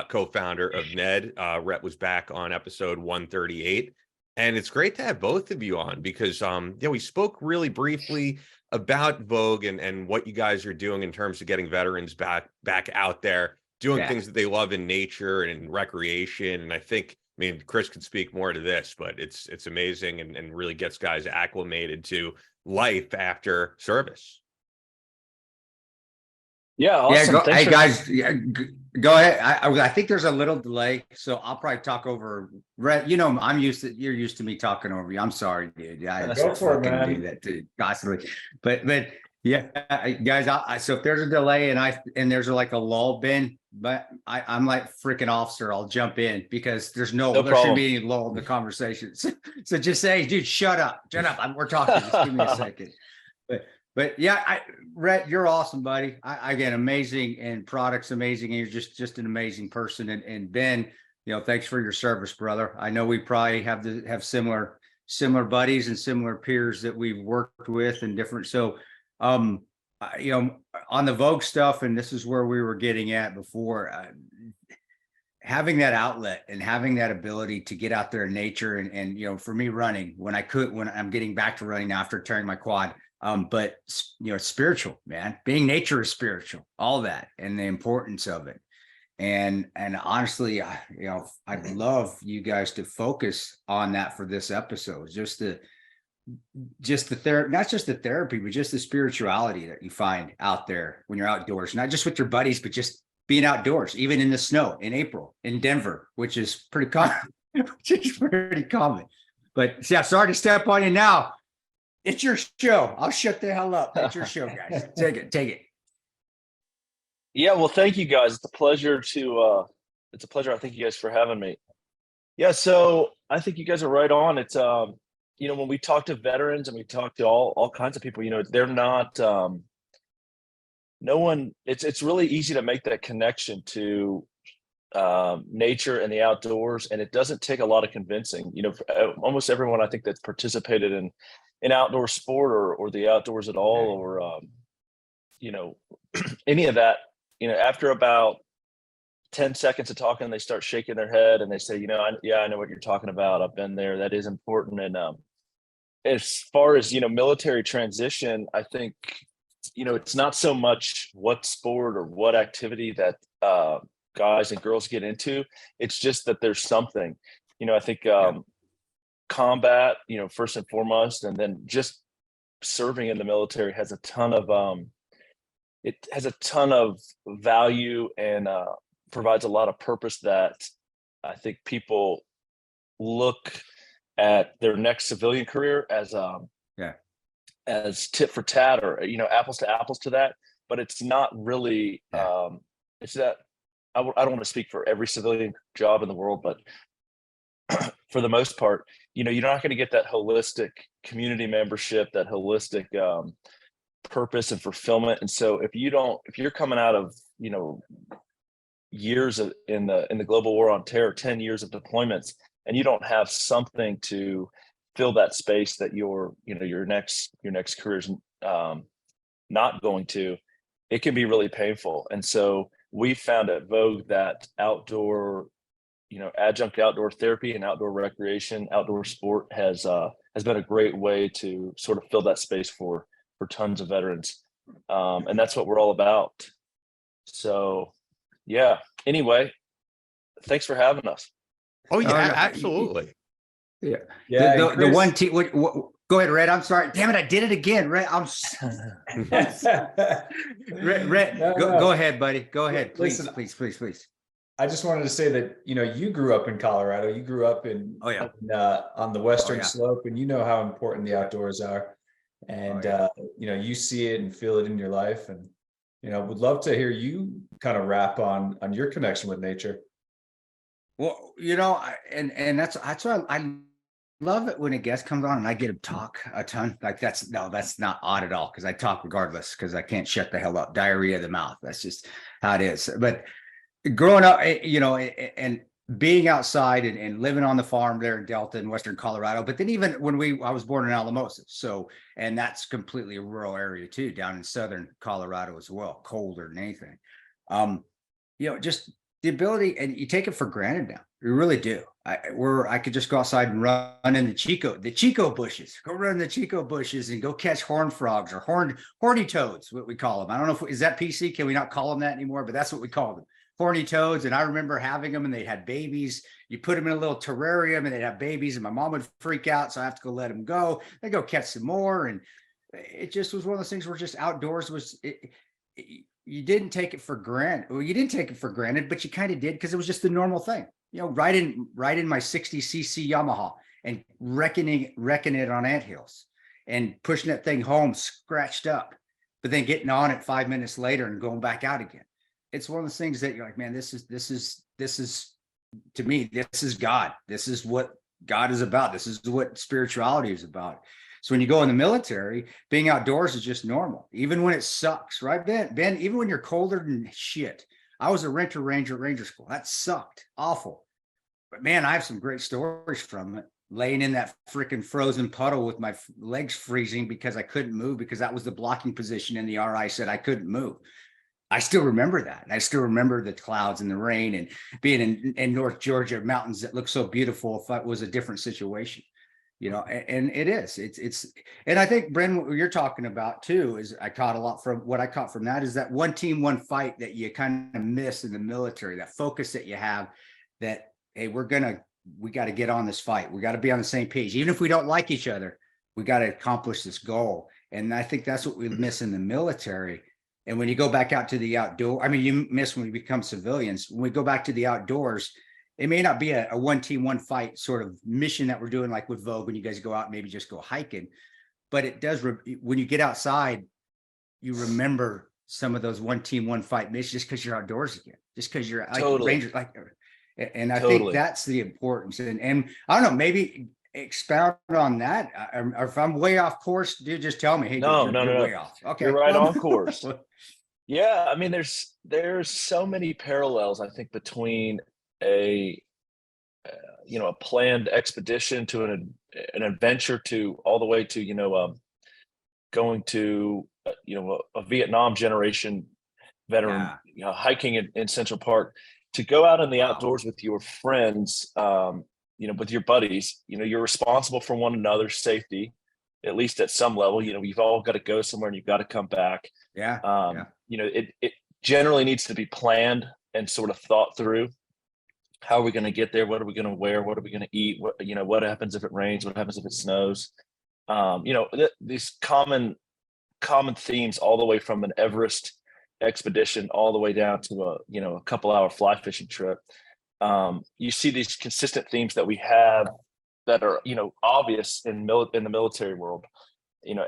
co-founder of NED. Rhett was back on episode 138. And it's great to have both of you on because, we spoke really briefly about Vogue and what you guys are doing in terms of getting veterans back out there, doing things that they love in nature and in recreation. And I think, Chris could speak more to this, but it's amazing and really gets guys acclimated to life after service. Yeah, awesome. Go, Thanks hey for guys, go ahead. I think there's a little delay, so I'll probably talk over. Rhett, you know, you're used to me talking over you. I'm sorry, dude. I Go just for it, fucking man. do that dude, constantly. But yeah, guys. So if there's a delay and there's like a lull, Ben, but I'm like freaking officer. I'll jump in because there shouldn't problem. be any lull in the conversation. So just say, dude, shut up. We're talking. Just give me a second. But yeah, Rhett, you're awesome, buddy. Again, amazing, and products amazing, and you're just an amazing person. And Ben, you know, thanks for your service, brother. I know we probably have similar buddies and similar peers that we've worked with and different. So, you know, on the Vogue stuff, and this is where we were getting at before. Having that outlet and having that ability to get out there in nature, and you know, for me, running when I'm getting back to running now after tearing my quad. But you know, spiritual, man, being nature is spiritual, all that, and the importance of it. And honestly, you know, I'd love you guys to focus on that for this episode, just the therapy, not just the therapy, but just the spirituality that you find out there when you're outdoors, not just with your buddies, but just being outdoors, even in the snow in April in Denver, which is pretty common, But yeah, sorry to step on you now. It's your show. I'll shut the hell up. It's your show, guys. Take it. Yeah, well, thank you guys. It's a pleasure. I thank you guys for having me. Yeah, so I think you guys are right on. It's you know, when we talk to veterans and we talk to all kinds of people, you know, they're not no one. It's really easy to make that connection to nature and the outdoors, and it doesn't take a lot of convincing. You know, almost everyone I think that's participated in outdoor sport or the outdoors at all, or you know, any of that, you know, after about 10 seconds of talking, they start shaking their head and they say, you know, I know what you're talking about. I've been there. That is important. And as far as, you know, military transition, I think, you know, it's not so much what sport or what activity that guys and girls get into. It's just that there's something, you know, I think combat, you know, first and foremost, and then just serving in the military has a ton of value and provides a lot of purpose that I think people look at their next civilian career as tit for tat, or, you know, apples to apples to that, but it's not really it's that I don't want to speak for every civilian job in the world, but for the most part, you know, you're not going to get that holistic community membership, that holistic purpose and fulfillment. And so if you're coming out of, you know, years in the global war on terror, 10 years of deployments, and you don't have something to fill that space that your next career is not going to, it can be really painful. And so we found at Vogue that outdoor, you know, adjunct outdoor therapy and outdoor recreation, outdoor sport has been a great way to sort of fill that space for tons of veterans. And that's what we're all about. So yeah, anyway, thanks for having us. Oh yeah, absolutely. Yeah. Yeah. The one team. Go ahead, Red. I'm sorry. Damn it, I did it again. Red. Red. Go ahead, buddy. Go ahead, please. Listen, please. I just wanted to say that, you know, you grew up in Colorado. You grew up on the western slope, and you know how important the outdoors are. And you know, you see it and feel it in your life. And you know, would love to hear you kind of wrap on your connection with nature. Well, you know, and that's why I love it when a guest comes on and I get to talk a ton. Like that's not odd at all, because I talk regardless, because I can't shut the hell up. Diarrhea of the mouth. That's just how it is. But growing up, you know, and being outside and living on the farm there in Delta in Western Colorado, but then even when I was born in Alamosa, so, and that's completely a rural area too, down in Southern Colorado as well, colder than anything. You know, just the ability, and you take it for granted now. You really do. I could just go outside and run in the Chico bushes, go run in the Chico bushes and go catch horned frogs or horny toads, what we call them. I don't know is that PC? Can we not call them that anymore? But that's what we call them. Horny toads. And I remember having them, and they had babies. You put them in a little terrarium and they'd have babies, and my mom would freak out. So I have to go let them go. They go catch some more. And it just was one of those things where just outdoors was you didn't take it for granted. Well, you didn't take it for granted, but you kind of did because it was just the normal thing. You know, riding my 60cc Yamaha and wrecking it on anthills and pushing that thing home scratched up, but then getting on it 5 minutes later and going back out again. It's one of those things that you're like, man, this is to me, this is God. This is what God is about. This is what spirituality is about. So when you go in the military, being outdoors is just normal, even when it sucks, right, Ben? Ben, even when you're colder than shit. I was a renter ranger at Ranger School. That sucked, awful. But man, I have some great stories from it. Laying in that freaking frozen puddle with my legs freezing because I couldn't move because that was the blocking position, and the RI said I couldn't move. I still remember that. I still remember the clouds and the rain and being in North Georgia mountains that look so beautiful. If that was a different situation, you know, and it is, and I think, Bren, what you're talking about too, is I caught a lot from what I caught from that is that one team, one fight that you kind of miss in the military, that focus that you have that, hey, we got to get on this fight. We got to be on the same page. Even if we don't like each other, we got to accomplish this goal. And I think that's what we miss in the military. And when you go back out to the outdoor, I mean, you miss when we become civilians. When we go back to the outdoors, it may not be a one team, one fight sort of mission that we're doing like with Vogue when you guys go out and maybe just go hiking. But it does, when you get outside, you remember some of those one team, one fight missions just because you're outdoors again, just because you're like Totally. Rangers, like, and I Totally. think that's the importance. And I don't know, maybe expound on that. Or if I'm way off course, dude, just tell me, hey, No, dude, no, you're no, no. way off. Okay. You're right on course. Yeah, I mean, there's so many parallels, I think, between a a planned expedition to an adventure to all the way to going to a Vietnam generation veteran, Yeah. hiking in Central Park, to go out in the Wow. outdoors with your friends, with your buddies. You're responsible for one another's safety, at least at some level. You've all got to go somewhere and you've got to come back. Yeah. It generally needs to be planned and sort of thought through. How are we going to get there? What are we going to wear? What are we going to eat? What happens if it rains? What happens if it snows? These common themes, all the way from an Everest expedition all the way down to a couple hour fly fishing trip. You see these consistent themes that we have that are obvious in the military world.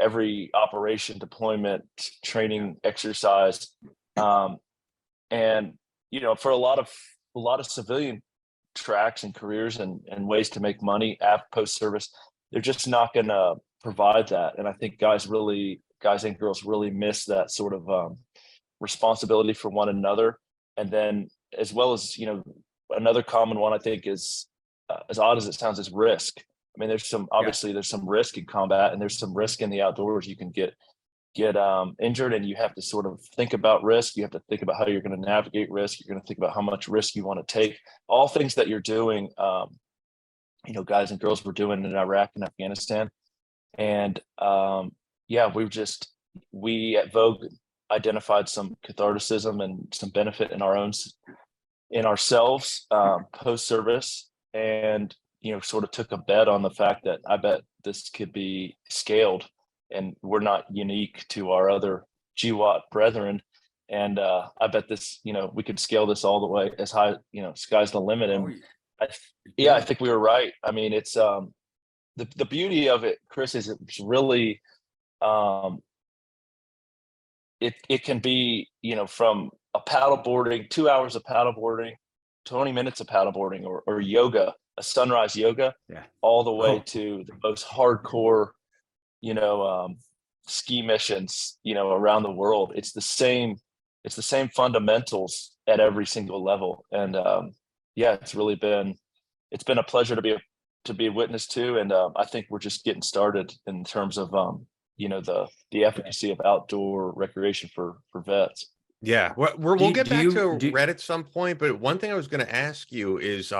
Every operation, deployment, training, exercise, and for a lot of civilian tracks and careers and ways to make money after post service, they're just not going to provide that. And I think guys and girls really miss that sort of responsibility for one another. And then, as well as another common one, I think, is as odd as it sounds, is risk. I mean, there's some risk in combat, and there's some risk in the outdoors. You can get injured, and you have to sort of think about risk. You have to think about how you're going to navigate risk. You're going to think about how much risk you want to take. All things that you're doing, guys and girls were doing in Iraq and Afghanistan. And we at Vogue identified some catharticism and some benefit in ourselves post service, and sort of took a bet on the fact that I bet this could be scaled, and we're not unique to our other GWOT brethren. And I bet this, we could scale this all the way as high, sky's the limit. And I think we were right. I mean, it's the beauty of it, Chris, is it's really it can be, from a paddleboarding, 2 hours of paddleboarding, 20 minutes of paddleboarding, or yoga, a sunrise yoga, all the way to the most hardcore, ski missions, around the world. It's the same fundamentals at every single level. And it's been a pleasure to be a witness to. And I think we're just getting started in terms of the efficacy of outdoor recreation for vets. Yeah, we'll get back to Rhett at some point, but one thing I was going to ask you is,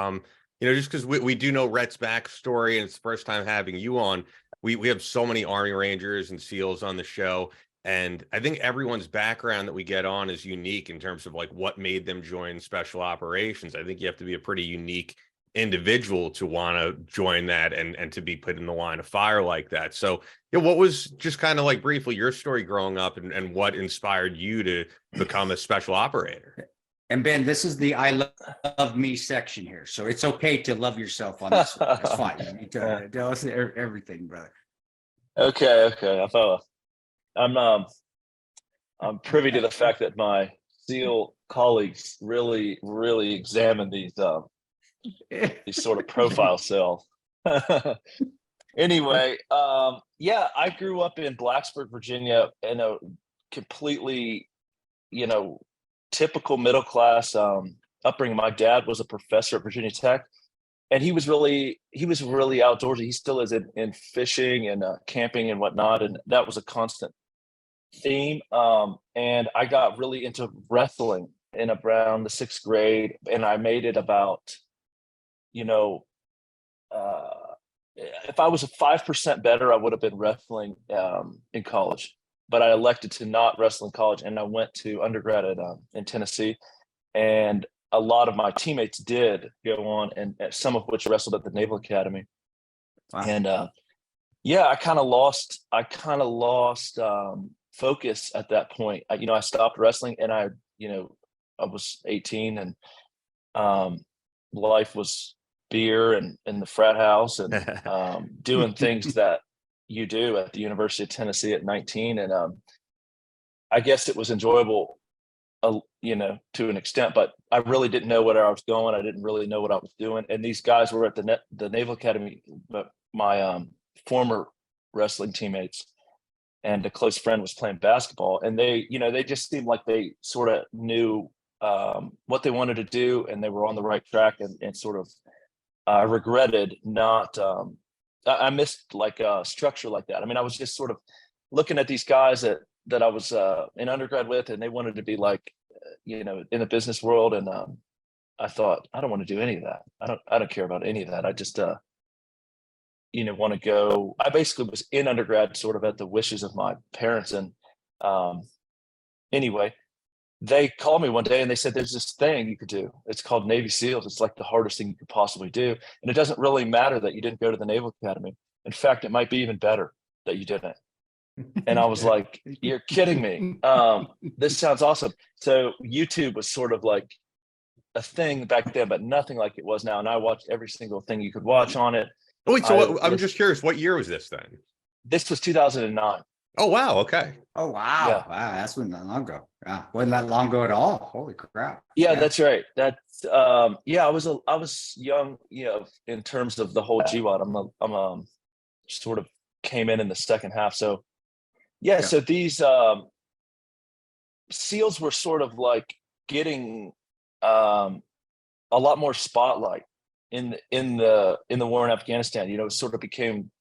just because we do know Rhett's backstory, and it's the first time having you on. We have so many Army Rangers and SEALs on the show, and I think everyone's background that we get on is unique in terms of like what made them join special operations. I think you have to be a pretty unique individual to want to join that and to be put in the line of fire like that. So, yeah, what was just kind of like briefly your story growing up and what inspired you to become a special operator? And Ben, this is the I love me section here. So it's okay to love yourself on this one. It's fine. You need to tell us everything, brother. Okay. I'm privy to the fact that my SEAL colleagues really examine these sort of profile cells. Anyway, yeah, I grew up in Blacksburg, Virginia, in a completely, typical middle class upbringing. My dad was a professor at Virginia Tech, and he was really outdoorsy. He still is in fishing and camping and whatnot, and that was a constant theme. And I got really into wrestling in around the 6th grade, and I made it about, if I was a 5% better, I would have been wrestling in college, but I elected to not wrestle in college, and I went to undergrad in Tennessee, and a lot of my teammates did go on, and some of which wrestled at the Naval Academy. Wow. And yeah, I kind of lost focus at that point. I stopped wrestling, and I was 18, and life was beer and in the frat house and doing things that you do at the University of Tennessee at 19. And I guess it was enjoyable, to an extent, but I really didn't know where I was going. I didn't really know what I was doing. And these guys were at the Naval Academy, but my former wrestling teammates and a close friend was playing basketball, and they just seemed like they sort of knew what they wanted to do, and they were on the right track, and sort of I regretted not I missed like a structure like that. I mean, I was just sort of looking at these guys that I was in undergrad with, and they wanted to be like, in the business world. And I thought, I don't want to do any of that. I don't care about any of that. I just, want to go. I basically was in undergrad sort of at the wishes of my parents. And anyway, they called me one day and they said, there's this thing you could do. It's called Navy SEALs. It's like the hardest thing you could possibly do. And it doesn't really matter that you didn't go to the Naval Academy. In fact, it might be even better that you didn't. And I was like, you're kidding me. This sounds awesome. So YouTube was sort of like a thing back then, but nothing like it was now. And I watched every single thing you could watch on it. Oh, wait, so I'm just curious, what year was this then? This was 2009. Oh, wow. Okay. Oh, wow. Yeah. Wow. That's wasn't that long ago. Wow. Wasn't that long ago at all. Holy crap. Yeah, that's right. That's yeah, I was young, in terms of the whole GWOT. I'm sort of came in the second half. So yeah. So these SEALs were sort of like getting a lot more spotlight in the war in Afghanistan. It sort of became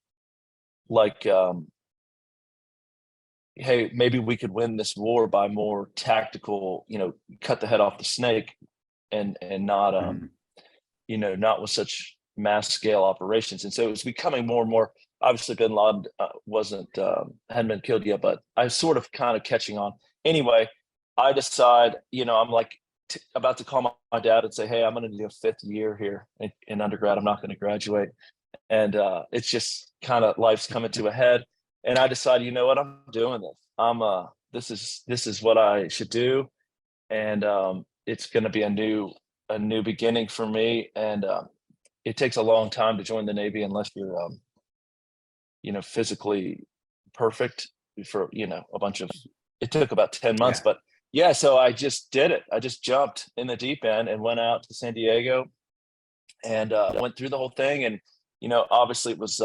like hey, maybe we could win this war by more tactical, cut the head off the snake, and not not with such mass scale operations. And so it was becoming more and more. Obviously, bin Laden hadn't been killed yet, but I was sort of kind of catching on. Anyway, I decide, I'm like about to call my dad and say, hey, I'm going to do a 5th year here in undergrad. I'm not going to graduate. And it's just kind of life's coming to a head. And I decided, you know what, I'm doing this. This is what I should do. And it's going to be a new beginning for me. And it takes a long time to join the Navy unless you're physically perfect for, a bunch of, it took about 10 months, but yeah, so I just did it. I just jumped in the deep end and went out to San Diego and went through the whole thing. And, obviously it was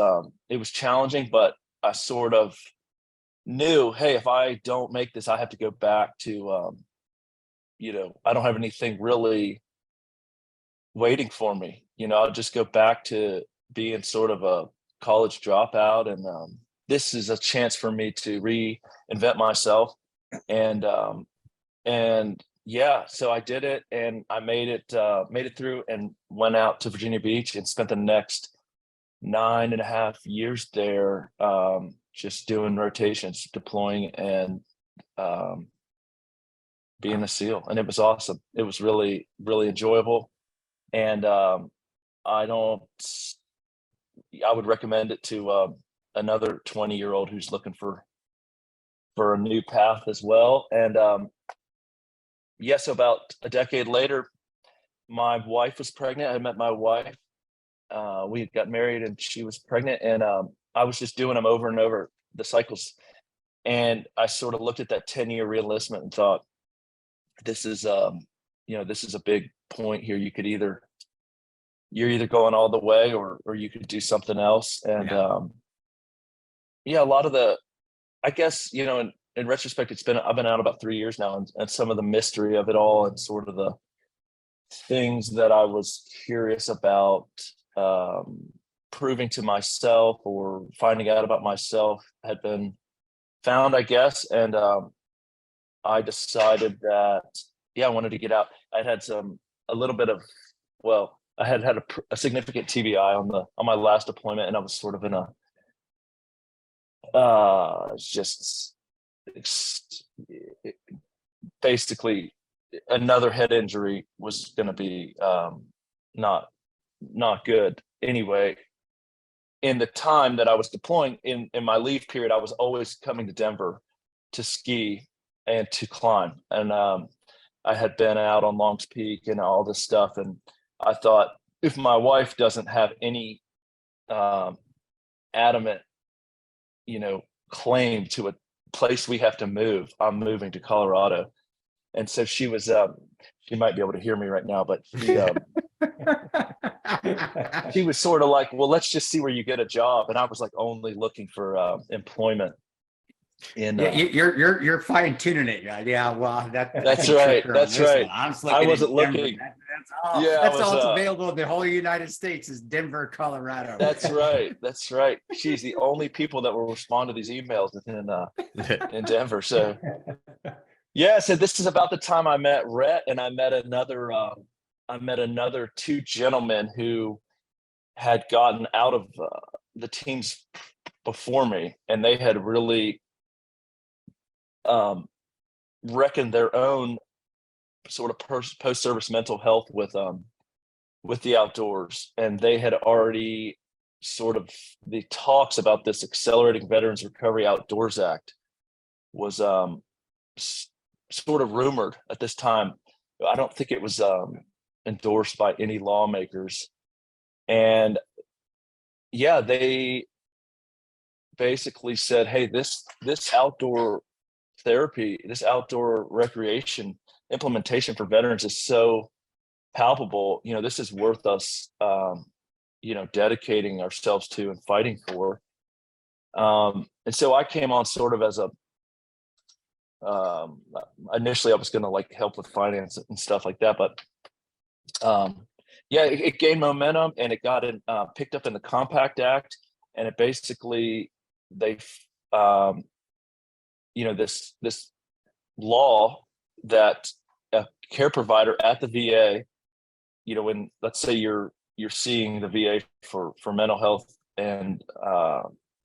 challenging, but I sort of knew, hey, if I don't make this, I have to go back to, I don't have anything really waiting for me. I'll just go back to being sort of a college dropout, and this is a chance for me to reinvent myself. And yeah, so I did it, and I made it through, and went out to Virginia Beach and spent the next 9.5 years there, just doing rotations, deploying, and being a SEAL. And it was awesome. It was really, really enjoyable. And I don't. I would recommend it to another 20-year-old who's looking for a new path as well. And yes, about a decade later, my wife was pregnant. I met my wife. We got married, and she was pregnant, and I was just doing them over and over, the cycles. And I sort of looked at that 10-year reenlistment and thought, this is this is a big point here. You're either going all the way or you could do something else. And a lot of the, I guess, in retrospect, I've been out about 3 years now, and some of the mystery of it all and sort of the things that I was curious about proving to myself or finding out about myself had been found, I guess. And I decided that, I wanted to get out. I had a significant TBI on my last deployment, and I was sort of in basically another head injury was going to be not good. Anyway, in the time that I was deploying, in my leave period, I was always coming to Denver to ski and to climb. And I had been out on Longs Peak and all this stuff. And I thought, if my wife doesn't have any adamant, claim to a place we have to move, I'm moving to Colorado. And so she was, she might be able to hear me right now, but she was sort of like, well, let's just see where you get a job. And I was like only looking for employment. You're fine tuning it. Yeah. Well, that's right. That's right. I wasn't looking. That's all it's available in the whole United States is Denver, Colorado. That's right. That's right. She's the only people that will respond to these emails in Denver. So so this is about the time I met Rhett, and I met another two gentlemen who had gotten out of the teams before me, and they had really reckoned their own sort of post-service mental health with the outdoors. And they had already sort of, the talks about this Accelerating Veterans Recovery Outdoors Act was sort of rumored at this time. I don't think it was endorsed by any lawmakers. And they basically said, hey, this outdoor therapy, this outdoor recreation implementation for veterans is so palpable. This is worth us, dedicating ourselves to and fighting for. And so I came on sort of as initially I was going to help with finance and stuff like that, but it gained momentum, and it got picked up in the Compact Act, and it basically this law that a care provider at the VA, when let's say you're seeing the VA for mental health and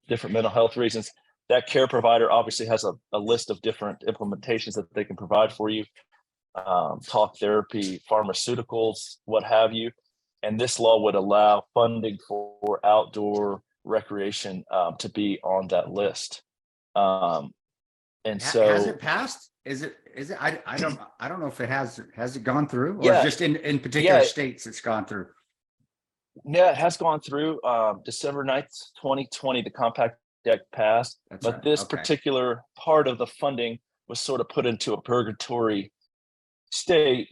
different mental health reasons, that care provider obviously has a list of different implementations that they can provide for you, talk therapy, pharmaceuticals, what have you. And this law would allow funding for outdoor recreation to be on that list. And so, has it passed? Is it? I don't know if it has it gone through, or just in particular states it's gone through. Yeah, it has gone through. December 9th, 2020, the Compact Act passed. But this particular part of the funding was sort of put into a purgatory state,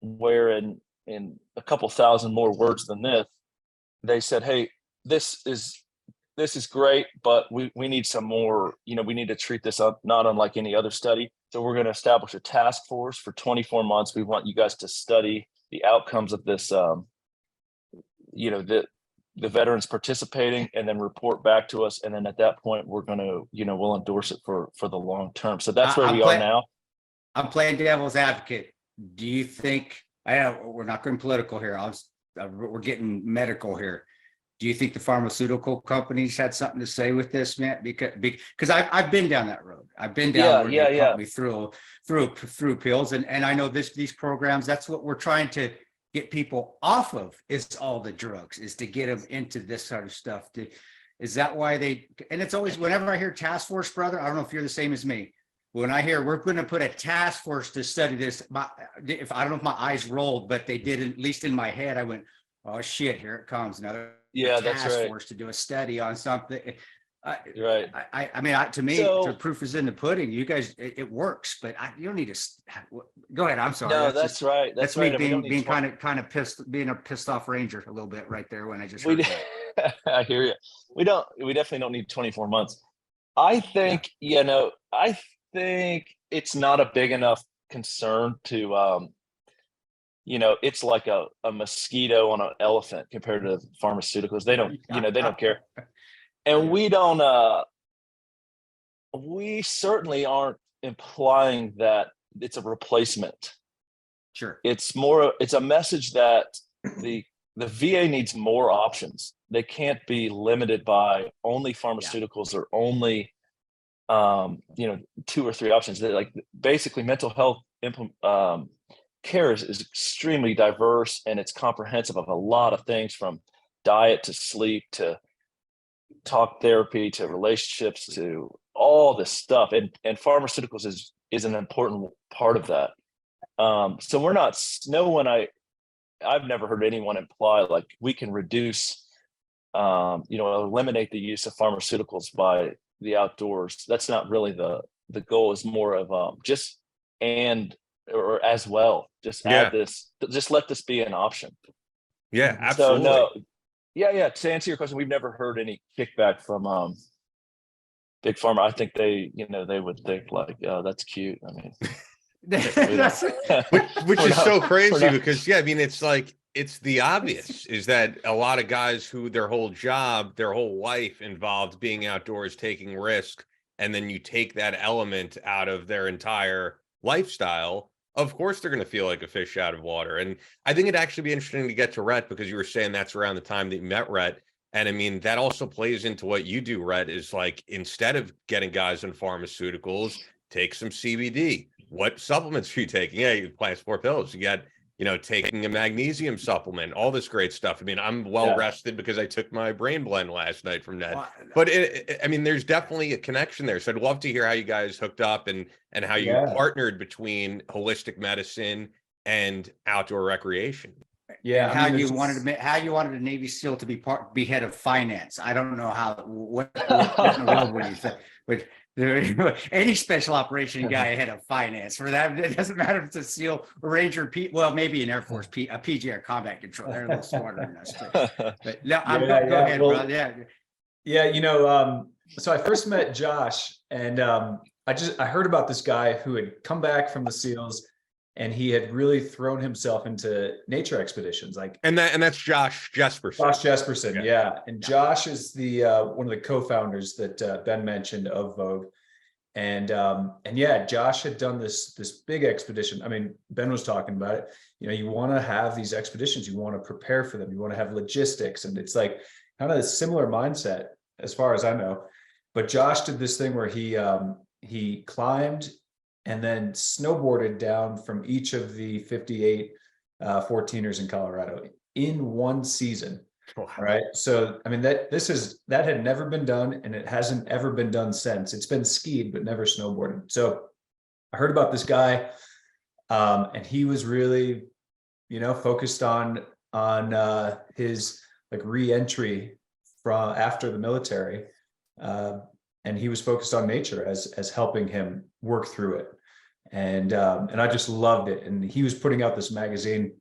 where in a couple thousand more words than this, they said, hey, this is great, but we need some more, we need to treat this up not unlike any other study. So we're going to establish a task force for 24 months. We want you guys to study the outcomes of this, the veterans participating, and then report back to us. And then at that point, we're going to, we'll endorse it for the long term. So that's where we are now. I'm playing devil's advocate. Do you think, we're not going political here. We're getting medical here. Do you think the pharmaceutical companies had something to say with this, man? Because I've been down that road. I've been down where they put me through pills, and I know these programs. That's what we're trying to get people off of is all the drugs, is to get them into this sort of stuff. Is that why they, and it's always, whenever I hear task force, brother, I don't know if you're the same as me. When I hear we're going to put a task force to study this, if I don't know if my eyes rolled, but they did, at least in my head, I went, oh shit, here it comes, another that's task right. force to do a study on something. Right. I mean, to me, So- the proof is in the pudding. You guys, it works, but you don't need to. Go ahead. I'm sorry. No, that's just- right. That's right. me and we don't need being 20 kind of pissed, being a pissed off Ranger a little bit right there when I just we heard d- that. I hear you. We definitely don't need 24 months. I think, I think it's not a big enough concern to, it's like a mosquito on an elephant compared to pharmaceuticals. They don't, they don't care. And we don't, we certainly aren't implying that it's a replacement. Sure. It's a message that the VA needs more options. They can't be limited by only pharmaceuticals or only, 2 or 3 options. They're like, basically mental health care is extremely diverse, and it's comprehensive of a lot of things, from diet to sleep to talk therapy to relationships to all this stuff. And pharmaceuticals is an important part of that. So we're not, I've never heard anyone imply like we can reduce, eliminate the use of pharmaceuticals by the outdoors. That's not really the goal. Is more of as well. Just add this. Just let this be an option. Yeah, absolutely. So no, to answer your question, we've never heard any kickback from Big Pharma. I think they would think like, oh, that's cute. I mean. which is so crazy not- because I mean it's like it's the obvious is that a lot of guys who their whole job, their whole life involved being outdoors, taking risk, and then you take that element out of their entire lifestyle, of course they're going to feel like a fish out of water. And I think it'd actually be interesting to get to Rhett, because you were saying that's around the time that you met Rhett. And I mean, that also plays into what you do, Rhett, is like, instead of getting guys on pharmaceuticals, take some CBD. What supplements are you taking? Yeah, you plant 4 pills. You got, taking a magnesium supplement, all this great stuff. I mean, I'm well rested because I took my brain blend last night from Ned. But I mean, there's definitely a connection there. So I'd love to hear how you guys hooked up and how you partnered between holistic medicine and outdoor recreation. Yeah, And how you wanted a Navy SEAL to be head of finance. I don't know what in the world would you think, but any special operation guy head of finance for that. It doesn't matter if it's a SEAL, a Ranger, well, maybe an Air Force, a PGR combat control. They're a little smarter than us. But no, go ahead, brother. Yeah. So I first met Josh, and I heard about this guy who had come back from the SEALs, and he had really thrown himself into nature expeditions, and that's Josh Jesperson. Josh Jesperson, yeah. And Josh is the one of the co-founders that Ben mentioned of Vogue, and yeah, Josh had done this big expedition. I mean, Ben was talking about it. You want to have these expeditions, you want to prepare for them, you want to have logistics, and it's like kind of a similar mindset as far as I know. But Josh did this thing where he climbed and then snowboarded down from each of the 58 14ers in Colorado in one season. Wow. Right. So, I mean, that had never been done, and it hasn't ever been done since. It's been skied, but never snowboarded. So I heard about this guy, and he was really, focused on his like re-entry from after the military. And he was focused on nature as helping him work through it. And I just loved it. And he was putting out this magazine.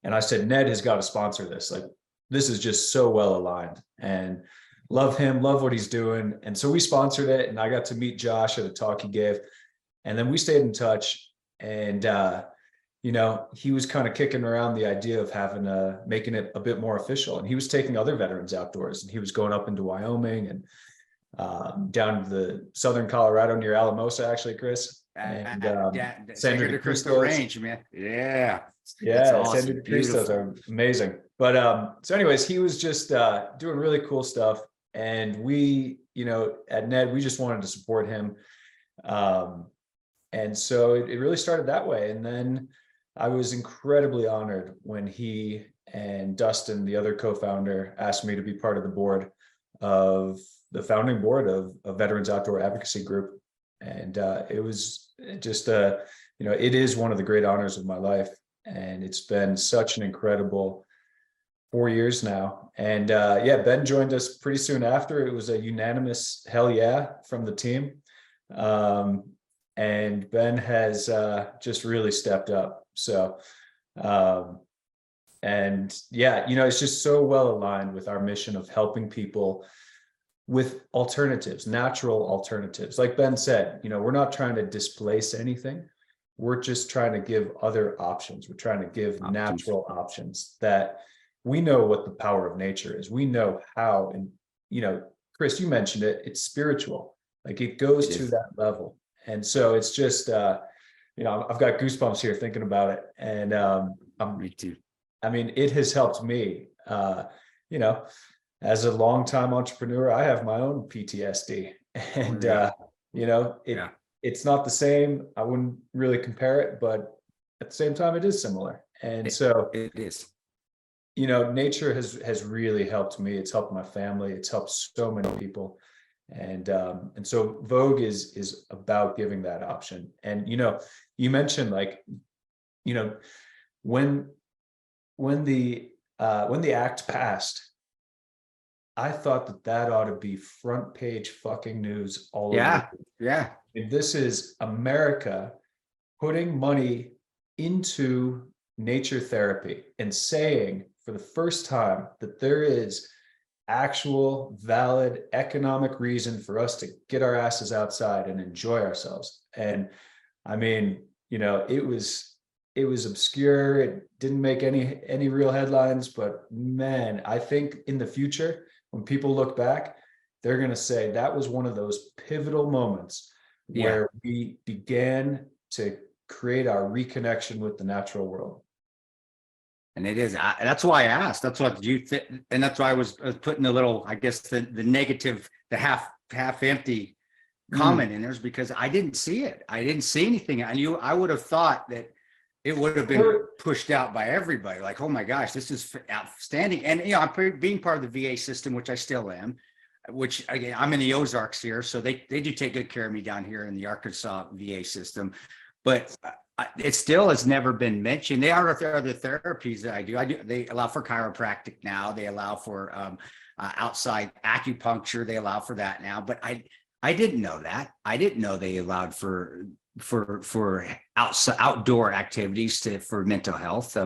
And I said, Ned has got to sponsor this. Like, this is just so well aligned, and love him, love what he's doing. And so we sponsored it, and I got to meet Josh at a talk he gave. And then we stayed in touch, and he was kind of kicking around the idea of making it a bit more official. And he was taking other veterans outdoors, and he was going up into Wyoming and down to the southern Colorado near Alamosa, actually, Chris. And Sangre de Cristo Range, man. Yeah. Awesome. Sangre de Cristos are amazing. But so anyways, he was just doing really cool stuff. And we, at Ned, we just wanted to support him. And so it really started that way. And then I was incredibly honored when he and Dustin, the other co-founder, asked me to be part of the board of the founding board of Veterans Outdoor Advocacy Group. And it was just it is one of the great honors of my life. And it's been such an incredible 4 years now. And Ben joined us pretty soon after. It was a unanimous hell yeah from the team. And Ben has just really stepped up. So, it's just so well aligned with our mission of helping people with alternatives, natural alternatives. Like Ben said, we're not trying to displace anything. We're just trying to give other options. We're trying to give natural options that we know what the power of nature is. We know how, and Chris, you mentioned it, it's spiritual. Like it goes to that level. And so it's just, I've got goosebumps here thinking about it. And me too. I mean, it has helped me, as a longtime entrepreneur, I have my own PTSD, and it's not the same. I wouldn't really compare it, but at the same time, it is similar. And it is. Nature has really helped me. It's helped my family. It's helped so many people. And so Vogue is about giving that option. And, you mentioned when the act passed, I thought that ought to be front page fucking news all over. Yeah. And this is America putting money into nature therapy and saying for the first time that there is actual valid economic reason for us to get our asses outside and enjoy ourselves. And I mean, it was obscure. It didn't make any real headlines, but man, I think in the future, when people look back, they're going to say that was one of those pivotal moments where we began to create our reconnection with the natural world. And it is. That's why I asked. That's what you think, and that's why I was putting a little, I guess, the negative, the half empty comment in there, is because I didn't see it. I didn't see anything. I would have thought that it would have been pushed out by everybody. Like, oh my gosh, this is outstanding. And I'm being part of the VA system, which I still am. Which again, I'm in the Ozarks here, so they do take good care of me down here in the Arkansas VA system. But it still has never been mentioned. There are other therapies that I do. They allow for chiropractic now. They allow for outside acupuncture. They allow for that now. But I didn't know that. I didn't know they allowed for outdoor activities for mental health.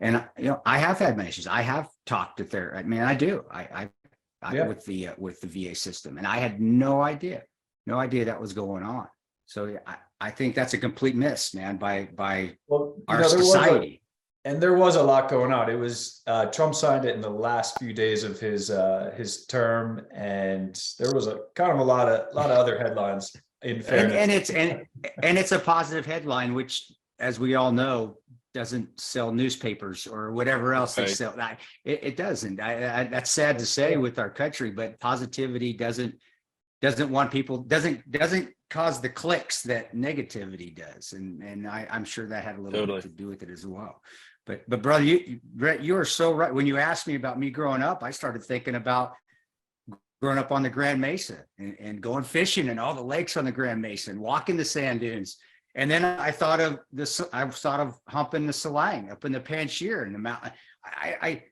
And I have had many issues. I have talked to therapy. I mean, I do. With the VA system, and I had no idea that was going on. So I think that's a complete miss, man, by our society. And there was a lot going on. It was Trump signed it in the last few days of his term, and there was a lot of other headlines. In fairness, and it's a positive headline, which, as we all know, doesn't sell newspapers or whatever else they sell. It doesn't. That's sad to say with our country, but positivity doesn't want people, doesn't cause the clicks that negativity does. And I'm sure that had a little bit to do with it as well. But brother, Brett, you are so right. When you asked me about me growing up, I started thinking about growing up on the Grand Mesa and going fishing and all the lakes on the Grand Mesa and walking the sand dunes. And then I thought of humping the Salang up in the Panjshir in the mountain. I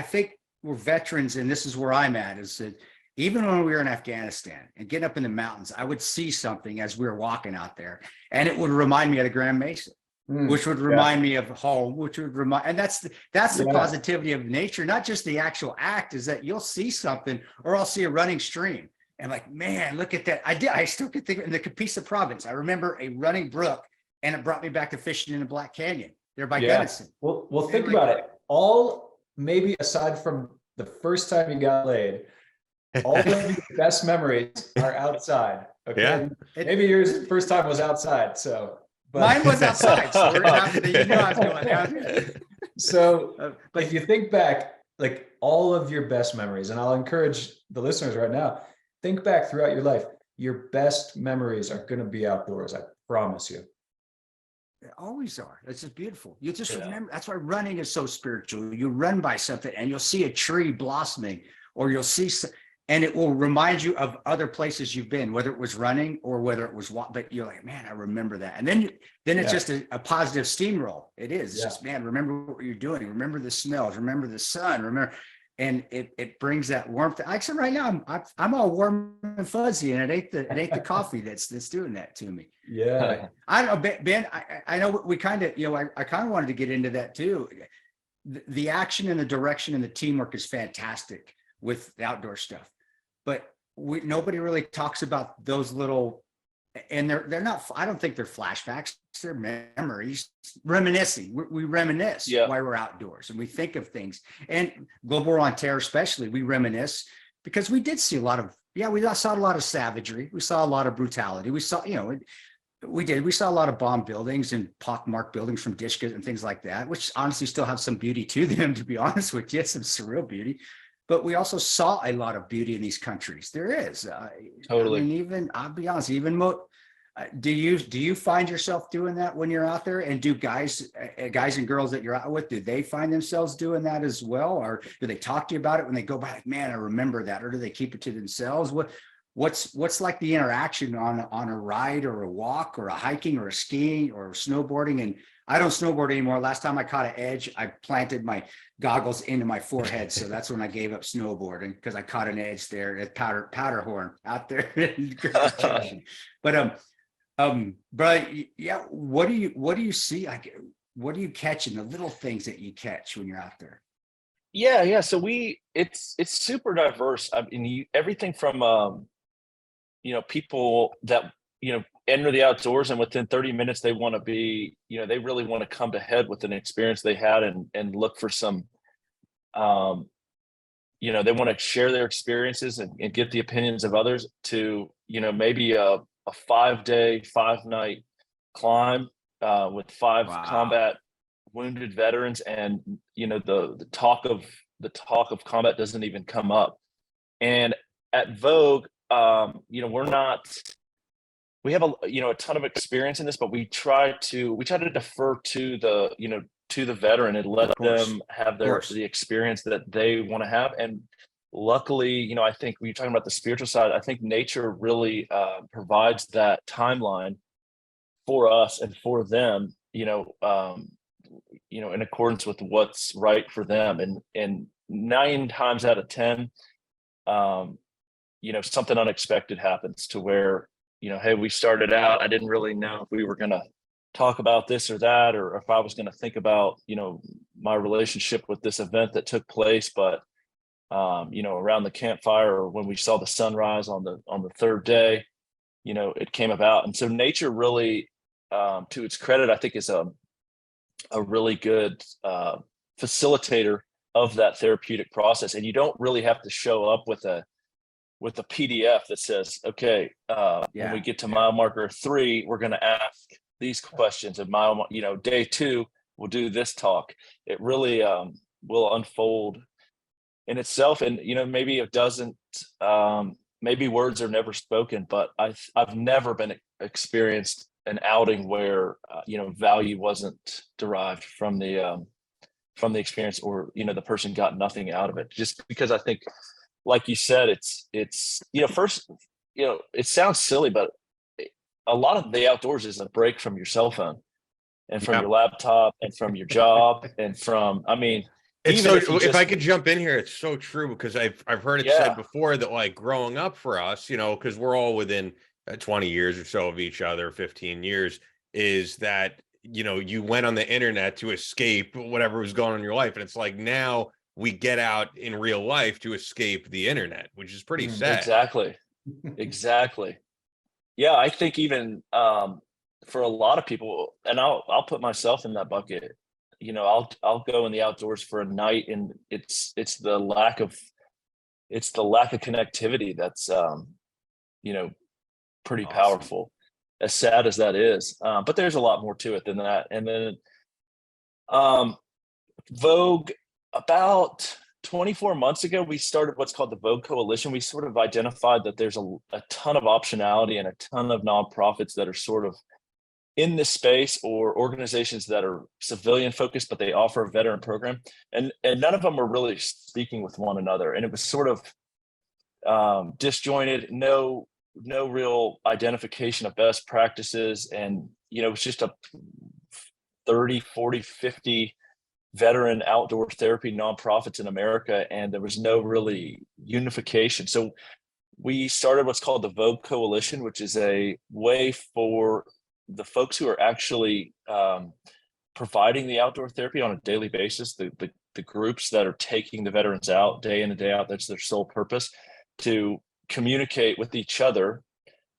think we're veterans, and this is where I'm at, is that even when we were in Afghanistan and getting up in the mountains, I would see something as we were walking out there, and it would remind me of the Grand Mesa, which would remind me of home, and that's the positivity of nature, not just the actual act, is that you'll see something, or I'll see a running stream. And like, man, look at that. I still could think in the Capisa province. I remember a running brook, and it brought me back to fishing in the Black Canyon there by Gunnison. Well, think about it. All, maybe aside from the first time you got laid, all of your best memories are outside. Okay. Yeah. Maybe yours first time was outside. So, but mine was outside. So we're not, you know, I was going down. So, but if you think back, like all of your best memories, and I'll encourage the listeners right now, think back throughout your life. Your best memories are going to be outdoors. I promise you. They always are. That's just beautiful. You just Yeah. remember. That's why running is so spiritual. You run by something and you'll see a tree blossoming, or you'll see, and it will remind you of other places you've been, whether it was running or whether it was but you're like, man, I remember that. And then it's just a positive steamroll. It is. It's just, man, remember what you're doing. Remember the smells. Remember the sun. Remember, and it brings that warmth. Like I said, right now, I'm all warm and fuzzy, and it ain't the coffee that's doing that to me. Yeah. I don't know, Ben. I know we kind of, I kind of wanted to get into that too. The action and the direction and the teamwork is fantastic with the outdoor stuff, but nobody really talks about those little, and they're not. I don't think they're flashbacks. They're memories, reminiscing. We reminisce while we're outdoors, and we think of things. And Global War on Terror, especially, we reminisce because we did see a lot of. Yeah, we saw a lot of savagery. We saw a lot of brutality. We saw, we saw a lot of bomb buildings and pockmarked buildings from Dishka and things like that, which honestly still have some beauty to them, to be honest with you, some surreal beauty. But we also saw a lot of beauty in these countries. There is. Totally. I mean, I'll be honest, do you find yourself doing that when you're out there? And do guys and girls that you're out with, do they find themselves doing that as well? Or do they talk to you about it when they go by, like, man, I remember that? Or do they keep it to themselves? What's like the interaction on a ride or a walk or a hiking or a skiing or snowboarding? And I don't snowboard anymore. Last time I caught an edge, I planted my goggles into my forehead. So that's when I gave up snowboarding, because I caught an edge there at Powderhorn out there. But yeah, what do you see? Like, what do you catch in the little things that you catch when you're out there? Yeah. So it's super diverse. I mean, everything from people that enter the outdoors, and within 30 minutes they want to be, they really want to come to head with an experience they had and look for some, they want to share their experiences and get the opinions of others, to, maybe a 5-day, 5-night climb with 5 combat wounded veterans. And, the talk of combat doesn't even come up. And at Vogue, we have a ton of experience in this, but we try to defer to the veteran and let them have the experience that they want to have. And luckily, I think when you're talking about the spiritual side, I think nature really provides that timeline for us and for them, in accordance with what's right for them. And 9 times out of 10, something unexpected happens to where, hey, we started out, I didn't really know if we were going to talk about this or that, or if I was going to think about, my relationship with this event that took place. But, around the campfire, or when we saw the sunrise on the 3rd day, it came about. And so nature really, to its credit, I think is a really good facilitator of that therapeutic process. And you don't really have to show up with a PDF that says, okay, when we get to mile marker 3, we're going to ask these questions, and day 2, we'll do this talk. It really will unfold in itself. And, maybe it doesn't, maybe words are never spoken, but I've never been experienced an outing where, value wasn't derived from the experience, or, the person got nothing out of it, just because I think, like you said, it's first, it sounds silly, but a lot of the outdoors is a break from your cell phone and from your laptop and from your job and from, it's so, if I could jump in here, it's so true, because I've heard it said before that, like, growing up for us, because we're all within 20 years or so of each other, 15 years, is that, you went on the internet to escape whatever was going on in your life. And it's like, now we get out in real life to escape the internet, which is pretty sad. Exactly. Yeah, I think even for a lot of people, and I'll put myself in that bucket. I'll go in the outdoors for a night, and it's the lack of connectivity that's pretty powerful, as sad as that is. But there's a lot more to it than that. And then Vogue, about 24 months ago, we started what's called the Vogue Coalition. We sort of identified that there's a ton of optionality and a ton of nonprofits that are sort of in this space or organizations that are civilian focused, but they offer a veteran program, and none of them were really speaking with one another, and it was sort of disjointed, no real identification of best practices, and it was just a 30, 40, 50 veteran outdoor therapy nonprofits in America, and there was no really unification. So we started what's called the Vogue Coalition, which is a way for the folks who are actually providing the outdoor therapy on a daily basis, the groups that are taking the veterans out day in and day out, that's their sole purpose, to communicate with each other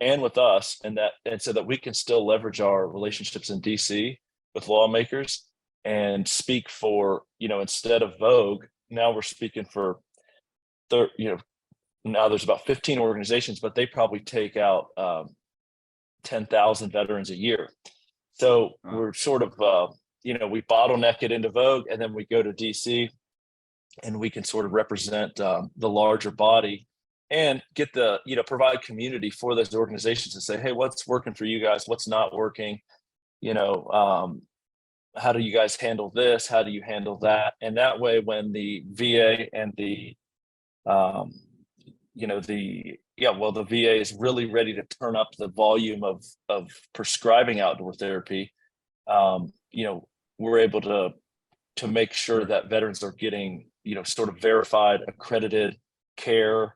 and with us, and so that we can still leverage our relationships in DC with lawmakers and speak for, instead of Vogue, now we're speaking for now there's about 15 organizations, but they probably take out 10,000 veterans a year. So we're sort of, we bottleneck it into Vogue, and then we go to DC, and we can sort of represent the larger body and get provide community for those organizations and say, hey, what's working for you guys? What's not working? How do you guys handle this? How do you handle that? And that way, when the VA and the VA is really ready to turn up the volume of prescribing outdoor therapy, we're able to make sure that veterans are getting, sort of verified, accredited care,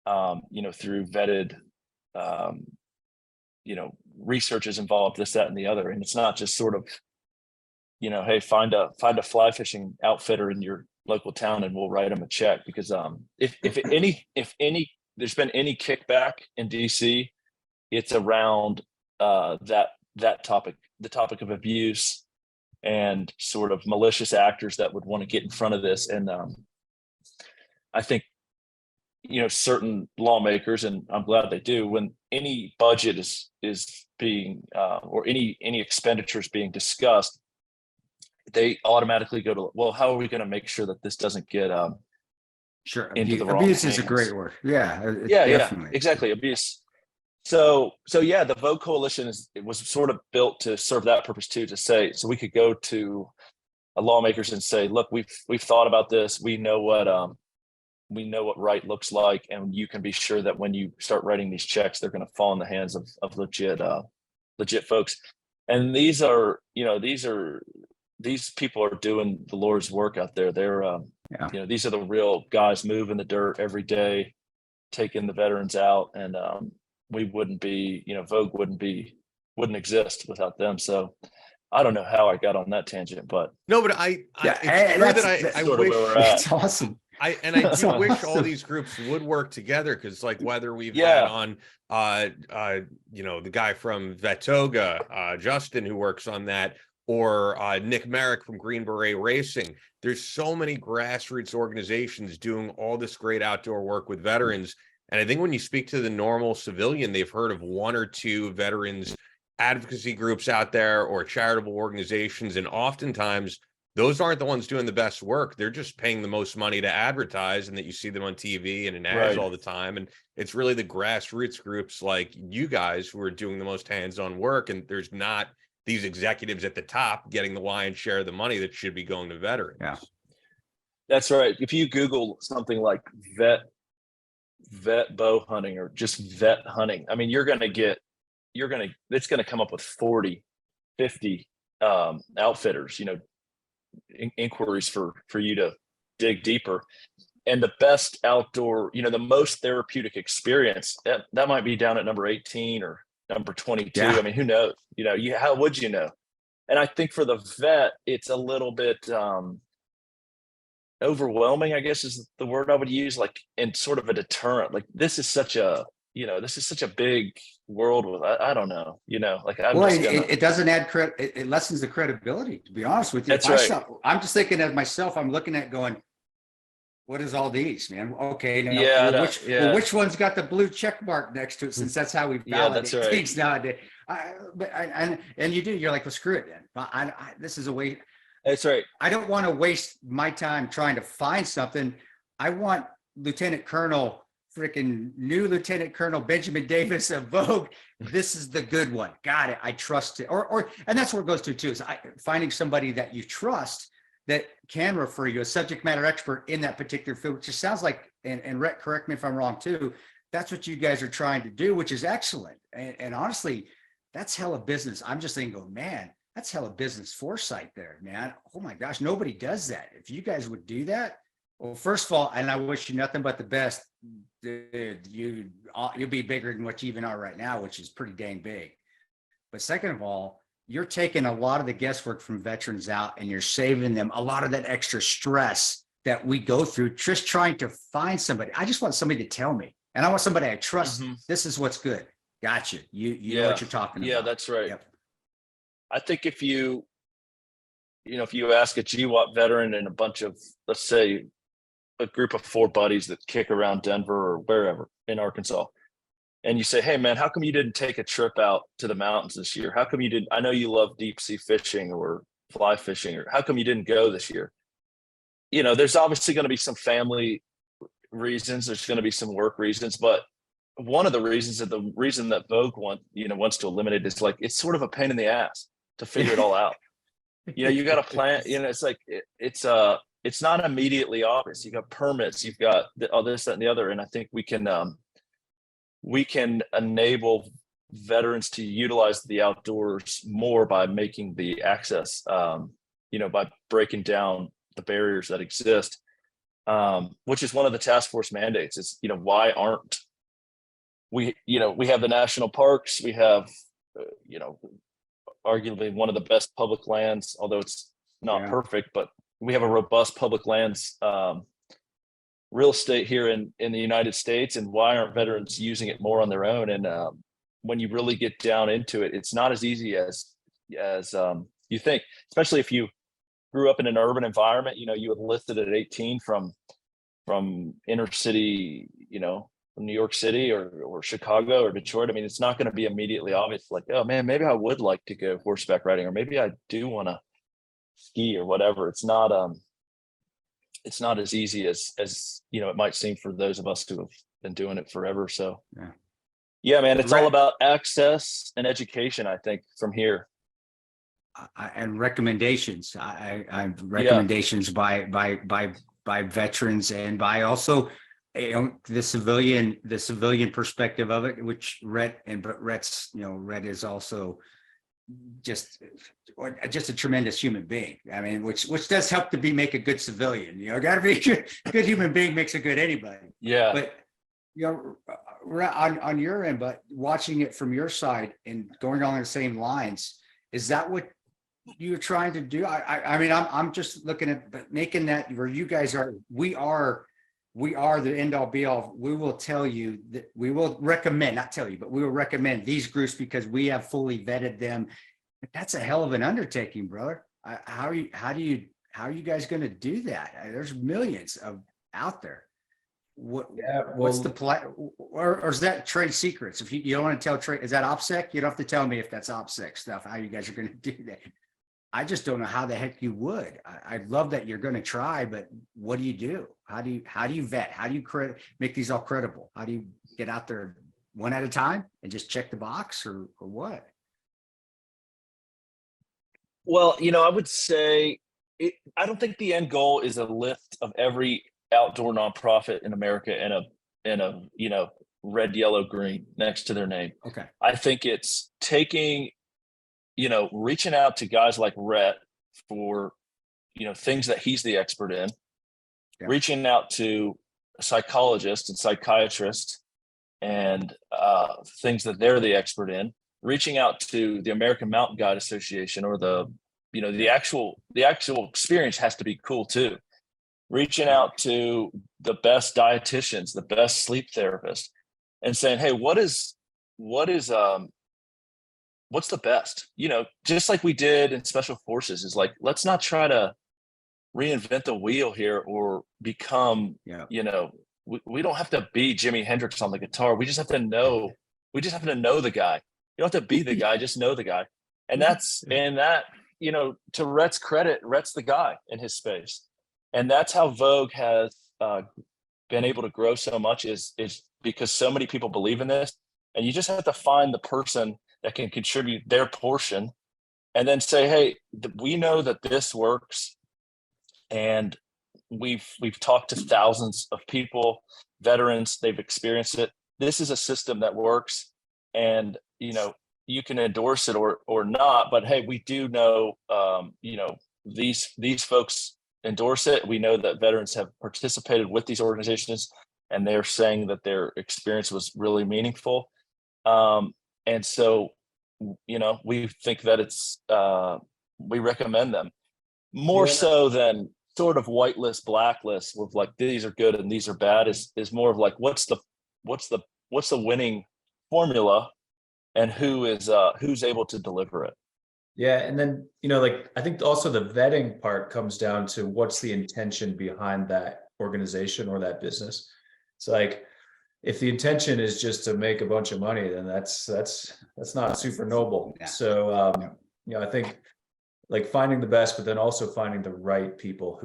through vetted, research is involved, this, that, and the other. And it's not just sort of, hey, find a fly fishing outfitter in your local town and we'll write them a check. Because if there's been any kickback in DC, it's around that topic, the topic of abuse and sort of malicious actors that would want to get in front of this. And I think, certain lawmakers, and I'm glad they do, when any budget is being or any expenditure is being discussed, they automatically go to, well, how are we going to make sure that this doesn't get sure into the wrong abuse hands? is a great word. Yeah, definitely. Exactly, abuse. So yeah, the Vogue Coalition was sort of built to serve that purpose too, to say, so we could go to lawmakers and say, look, we've thought about this, we know what right looks like, and you can be sure that when you start writing these checks, they're going to fall in the hands of legit folks. And these people are doing the Lord's work out there. They're these are the real guys moving the dirt every day, taking the veterans out, and we wouldn't be, Vogue wouldn't exist without them. So I don't know how I got on that tangent, but no, but I wish it's awesome. I do wish all these groups would work together, because like whether we've had on the guy from Vetoga, Justin, who works on that, or Nick Merrick from Green Beret Racing, there's so many grassroots organizations doing all this great outdoor work with veterans. And I think when you speak to the normal civilian, they've heard of one or two veterans advocacy groups out there or charitable organizations, and oftentimes those aren't the ones doing the best work. They're just paying the most money to advertise, and that you see them on TV and in ads all the time. And it's really the grassroots groups like you guys who are doing the most hands-on work. And there's not these executives at the top getting the lion's share of the money that should be going to veterans. Yeah, that's right. If you Google something like vet bow hunting or just vet hunting, I mean, it's going to come up with 40, 50 outfitters, inquiries for you to dig deeper. And the best outdoor, the most therapeutic experience, that might be down at number 18 or number 22. Yeah. I mean, who knows? How would you know? And I think for the vet, it's a little bit overwhelming, I guess is the word I would use, like, and sort of a deterrent. Like, this is such a big world with, I don't know, it doesn't add credit. It lessens the credibility, to be honest with you. That's right. I'm just thinking of myself. I'm looking at going, what is all these, man? Okay. Now, which one's got the blue check mark next to it, since that's how we validate things nowadays. And you're like, well, screw it then. This is a way. That's right. I don't want to waste my time trying to find something. I want Lieutenant Colonel freaking new Lieutenant Colonel Benjamin Davis of Vogue. This is the good one. Got it. I trust it. And that's where it goes to too, is finding somebody that you trust that can refer you, a subject matter expert in that particular field, which just sounds like, and Rhett, correct me if I'm wrong too, that's what you guys are trying to do, which is excellent. And honestly, that's hella business. I'm just thinking, man, that's hella business foresight there, man. Oh my gosh, nobody does that. If you guys would do that, well, first of all, and I wish you nothing but the best, dude, you'll be bigger than what you even are right now, which is pretty dang big. But second of all, you're taking a lot of the guesswork from veterans out and you're saving them a lot of that extra stress that we go through just trying to find somebody. I just want somebody to tell me, and I want somebody I trust. This is what's good. Gotcha. You know what you're talking about. Yeah, that's right. Yep. I think if you ask a GWAT veteran and a bunch of, let's say, a group of 4 buddies that kick around Denver or wherever in Arkansas, and you say, hey man, how come you didn't take a trip out to the mountains this year? How come you didn't? I know you love deep sea fishing or fly fishing, or how come you didn't go this year? There's obviously going to be some family reasons. There's going to be some work reasons, but one of the reasons the reason that Vogue wants to eliminate is like, it's sort of a pain in the ass to figure it all out. You got to plan, it's like, it's not immediately obvious. You got permits, you've got all this, that, and the other. And I think we can enable veterans to utilize the outdoors more by making the access, by breaking down the barriers that exist, which is one of the task force mandates. Is, why aren't we have the national parks, we have, arguably one of the best public lands, although it's not perfect, but we have a robust public lands real estate here in the United States. And why aren't veterans using it more on their own? And when you really get down into it, it's not as easy as you think, especially if you grew up in an urban environment. You enlisted at 18 from inner city, from New York City or Chicago or Detroit. I mean, it's not going to be immediately obvious, like, oh man, maybe I would like to go horseback riding, or maybe I do want to ski or whatever. It's not as easy as it might seem for those of us who have been doing it forever. So yeah, man, it's all about access and education, I think, from here. And recommendations. I recommendations by veterans, and by also the civilian perspective of it, which Rhett is also just a tremendous human being. I mean, which does help to make a good civilian. Gotta be a good human being makes a good anybody. Yeah. But on your end, but watching it from your side and going on the same lines, is that what you're trying to do? I mean, I'm just looking at making that where you guys are. We are the end all be all. We will tell you that we will recommend, not tell you, but we will recommend these groups because we have fully vetted them. But that's a hell of an undertaking, brother. How are you guys going to do that? There's millions out there. What's the plan, or is that trade secrets? If you don't want to tell trade, is that OPSEC? You don't have to tell me if that's OPSEC stuff, how you guys are going to do that. I just don't know how the heck you would. I'd love that you're going to try, but what do you do? How do you vet? How do you make these all credible? How do you get out there one at a time and just check the box, or what? Well, I would say I don't think the end goal is a list of every outdoor nonprofit in America and a red, yellow, green next to their name. Okay. I think it's taking, reaching out to guys like Rhett for, things that he's the expert in, reaching out to psychologists and psychiatrists and things that they're the expert in, reaching out to the American Mountain Guide Association, or the actual experience has to be cool too. Reaching out to the best dietitians, the best sleep therapists, and saying, hey, what's the best? Just like we did in Special Forces, is like, let's not try to reinvent the wheel here or become, we don't have to be Jimi Hendrix on the guitar. We just have to know. We just have to know the guy. You don't have to be the guy, just know the guy. And that, to Rhett's credit, Rhett's the guy in his space. And that's how Vogue has been able to grow so much is because so many people believe in this, and you just have to find the person that can contribute their portion, and then say, hey, we know that this works, and we've talked to thousands of people, veterans, they've experienced it. This is a system that works, and you can endorse it or not, but hey, we do know these folks endorse it. We know that veterans have participated with these organizations, and they're saying that their experience was really meaningful. And so, we think that it's we recommend them more so than sort of whitelist, blacklist with like these are good and these are bad. Is more of like what's the winning formula, and who's able to deliver it. Yeah. And then, like, I think also the vetting part comes down to what's the intention behind that organization or that business. It's like, if the intention is just to make a bunch of money, then that's not super noble. Yeah. So, I think like finding the best, but then also finding the right people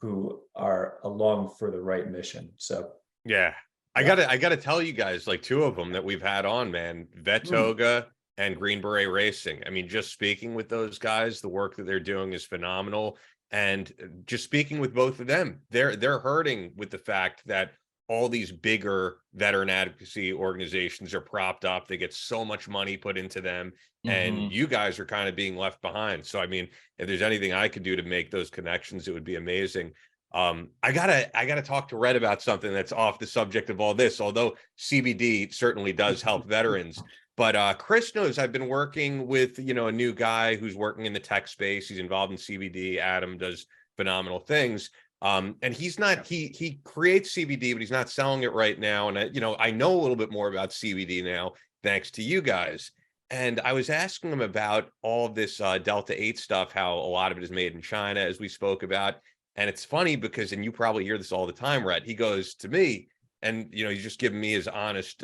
who are along for the right mission. So, yeah. I gotta tell you guys, like two of them that we've had on, man, Vetoga and Green Beret Racing. I mean, just speaking with those guys, the work that they're doing is phenomenal. And just speaking with both of them, they're hurting with the fact that all these bigger veteran advocacy organizations are propped up. They get so much money put into them, and you guys are kind of being left behind. So, I mean, if there's anything I could do to make those connections, it would be amazing. I gotta talk to Red about something that's off the subject of all this, although CBD certainly does help veterans. But Chris knows I've been working with, a new guy who's working in the tech space. He's involved in CBD. Adam does phenomenal things. And he's not, he creates CBD, but he's not selling it right now. And I know a little bit more about CBD now, thanks to you guys. And I was asking him about all of this Delta 8 stuff, how a lot of it is made in China, as we spoke about. And it's funny because, and you probably hear this all the time, Rhett, he goes to me, and he's just giving me his honest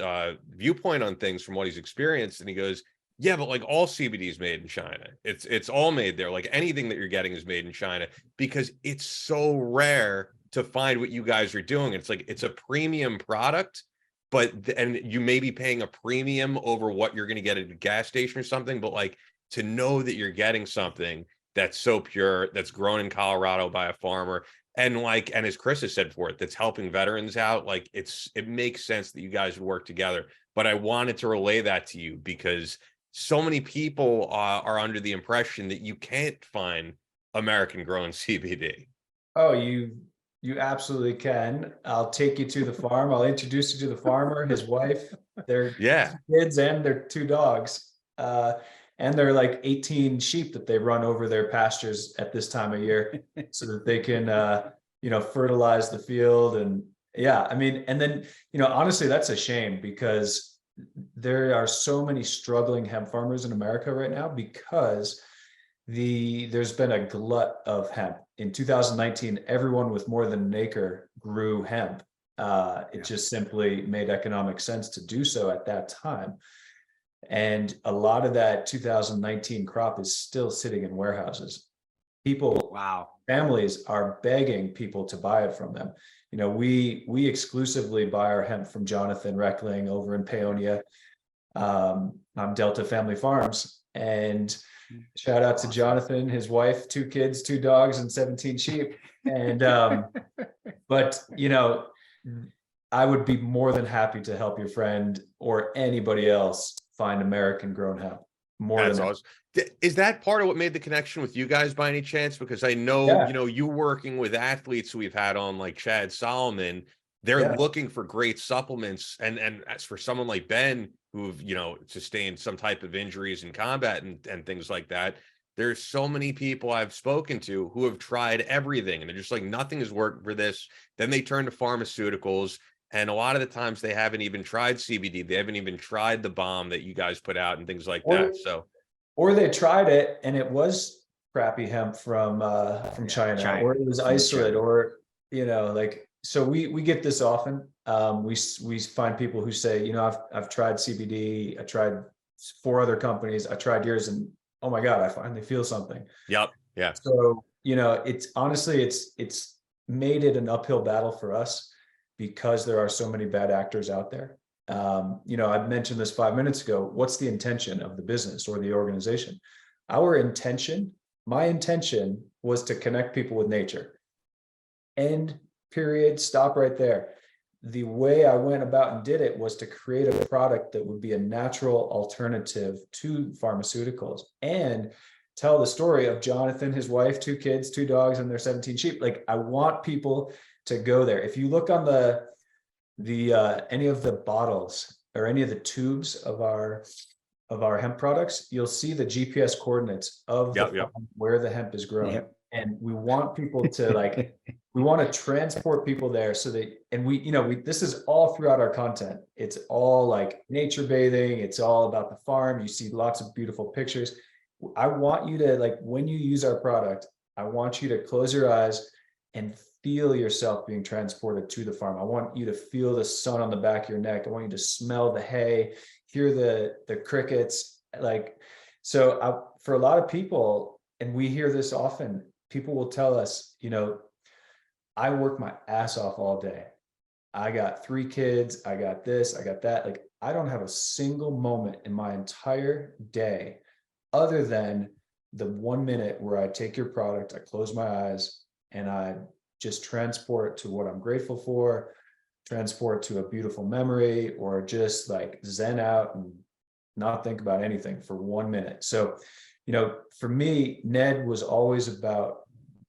viewpoint on things from what he's experienced. And he goes, yeah, but like all CBD is made in China. It's all made there. Like anything that you're getting is made in China, because it's so rare to find what you guys are doing. It's like, it's a premium product, and you may be paying a premium over what you're going to get at a gas station or something. But like, to know that you're getting something that's so pure, that's grown in Colorado by a farmer, and as Chris has said before, that's helping veterans out, like it makes sense that you guys would work together. But I wanted to relay that to you because so many people are under the impression that you can't find American grown CBD. Oh, you absolutely can. I'll take you to the farm. I'll introduce you to the farmer, his wife, their kids, and their 2 dogs. And they're like 18 sheep that they run over their pastures at this time of year so that they can, fertilize the field. And yeah, I mean, and then, honestly, that's a shame because there are so many struggling hemp farmers in America right now because there's been a glut of hemp. In 2019, everyone with more than an acre grew hemp. It just simply made economic sense to do so at that time. And a lot of that 2019 crop is still sitting in warehouses. Families are begging people to buy it from them. We exclusively buy our hemp from Jonathan Reckling over in Paonia, on Delta Family Farms. And shout out to Jonathan, his wife, 2 kids, 2 dogs, and 17 sheep. And but I would be more than happy to help your friend or anybody else find American grown hemp. That's awesome. Is that part of what made the connection with you guys by any chance? Because I know, you working with athletes who we've had on, like Chad Solomon, they're looking for great supplements. And as for someone like Ben, who've, sustained some type of injuries in combat and things like that, there's so many people I've spoken to who have tried everything and they're just like, nothing has worked for this. Then they turn to pharmaceuticals. And a lot of the times they haven't even tried CBD. They haven't even tried the balm that you guys put out and things like that. So, or they tried it and it was crappy hemp from China, or it was isolate, or so we get this often. We find people who say, I've tried CBD, I tried 4 other companies, I tried yours, and oh my God, I finally feel something. Yep. Yeah. So it's honestly it's made it an uphill battle for us. because there are so many bad actors out there. I mentioned this 5 minutes ago. What's the intention of the business or the organization? My intention was to connect people with nature. End, period, stop right there. The way I went about and did it was to create a product that would be a natural alternative to pharmaceuticals and tell the story of Jonathan, his wife, 2 kids, 2 dogs, and their 17 sheep. Like, I want people to go there. If you look on the any of the bottles or any of the tubes of our hemp products, you'll see the GPS coordinates of the farm where the hemp is grown. Yep. And we want people to like, we want to transport people there so that, and we this is all throughout our content. It's all like nature bathing. It's all about the farm. You see lots of beautiful pictures. I want you to, like, when you use our product, I want you to close your eyes and feel yourself being transported to the farm. I want you to feel the sun on the back of your neck. I want you to smell the hay, hear the crickets. Like, so for a lot of people, and we hear this often, people will tell us, I work my ass off all day. I got 3 kids. I got this, I got that. Like, I don't have a single moment in my entire day other than the 1 minute where I take your product, I close my eyes, and I just transport to what I'm grateful for, transport to a beautiful memory, or just like zen out and not think about anything for 1 minute. So, for me, Ned was always about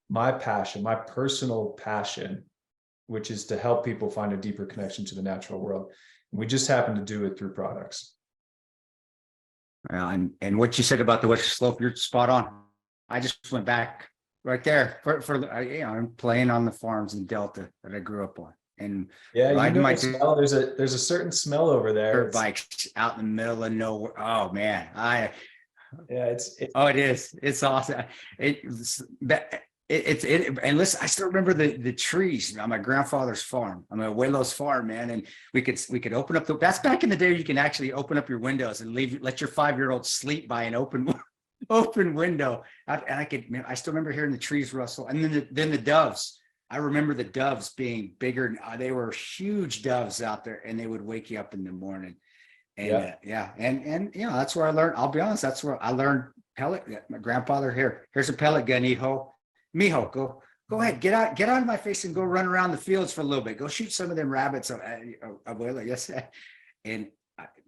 my passion, my personal passion, which is to help people find a deeper connection to the natural world. We just happen to do it through products. And what you said about the Western Slope, you're spot on. I just went back right there I'm playing on the farms in Delta that I grew up on, and riding my smell. There's a certain smell over there. Dirt bikes out in the middle of nowhere. Oh man, it is. It's awesome. And listen, I still remember the trees on my grandfather's farm. I'm at Abuelo's farm, man. And we could open up that's back in the day. You can actually open up your windows and let your 5-year-old sleep by an open window. I still remember hearing the trees rustle. And then the doves. I remember the doves being bigger. They were huge doves out there, and they would wake you up in the morning. And that's where I learned. I'll be honest, that's where I learned pellet. My grandfather, here's a pellet gun, hijo. Mijo, go ahead, get out of my face and go run around the fields for a little bit. Go shoot some of them rabbits. Abuela, yes. And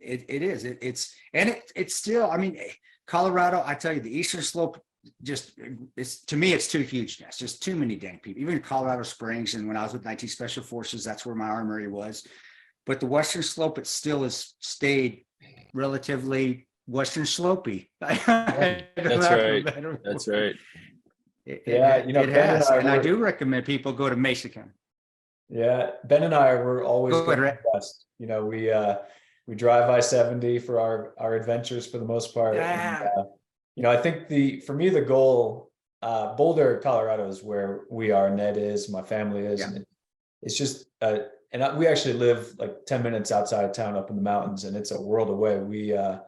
it's still, I mean, Colorado, I tell you, the Eastern Slope, to me, it's too huge. It's just too many dang people. Even Colorado Springs, and when I was with 19 Special Forces, that's where my armory was. But the Western Slope, it still has stayed relatively Western Slopey. That's right. That's right. It has, and I do recommend people go to Mesa County. Yeah, Ben and I were always west. We drive I-70 for our adventures for the most part. Yeah. And, I think for me the goal, Boulder, Colorado is where we are. Ned is, my family is, and it's just we actually live like 10 minutes outside of town up in the mountains, and it's a world away. We had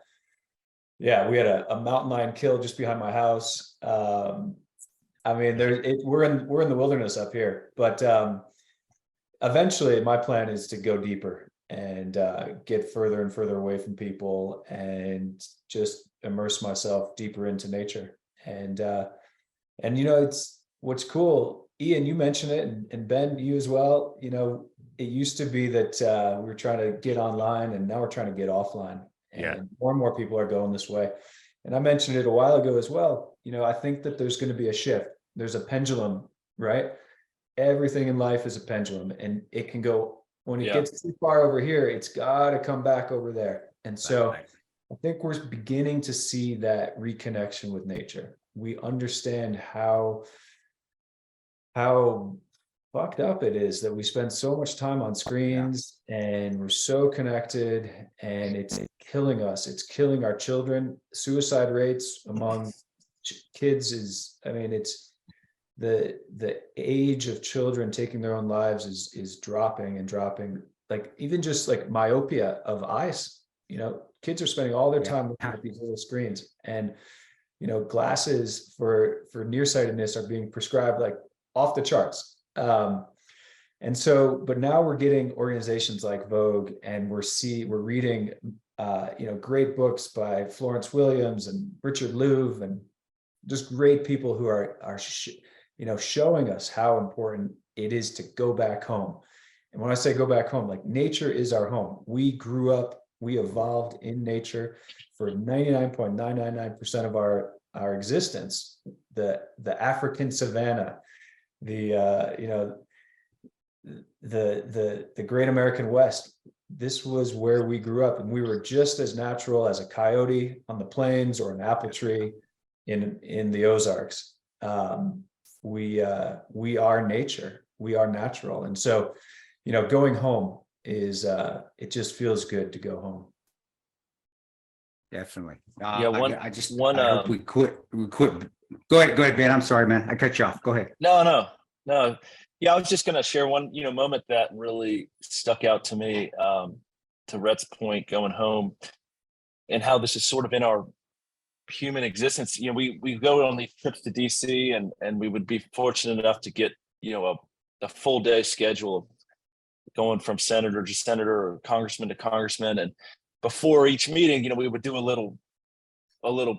a mountain lion killed just behind my house. I mean, we're in the wilderness up here, but eventually my plan is to go deeper and get further and further away from people and just immerse myself deeper into nature. And it's what's cool. Ian, you mentioned it, and Ben, you as well. It used to be that we were trying to get online, and now we're trying to get offline. And more and more people are going this way. And I mentioned it a while ago as well. I think that there's going to be a shift. There's a pendulum, right? Everything in life is a pendulum, and it can go, when it gets too far over here, it's got to come back over there. And so I think we're beginning to see that reconnection with nature. We understand how fucked up it is that we spend so much time on screens and we're so connected, and it's killing us. It's killing our children. Suicide rates among kids it's the age of children taking their own lives is dropping and dropping. Like, even just like myopia of eyes, kids are spending all their time looking at these little screens, and glasses for nearsightedness are being prescribed like off the charts. And so, but now we're getting organizations like Vogue, and we're reading, great books by Florence Williams and Richard Louv, and just great people who are showing us how important it is to go back home. And when I say go back home, like, nature is our home. We grew up, we evolved in nature for 99.999% of our existence. The African savanna, the great American West. This was where we grew up, and we were just as natural as a coyote on the plains or an apple tree in the Ozarks. We are nature. We are natural, and so, going home is it just feels good to go home. Definitely. Yeah, I hope we quit. Go ahead, Ben. I'm sorry, man. I cut you off. Go ahead. No. Yeah, I was just going to share one, moment that really stuck out to me, to Rhett's point, going home, and how this is sort of in our human existence. We go on these trips to DC, and we would be fortunate enough to get, a full day schedule of going from senator to senator or congressman to congressman. And before each meeting, we would do a little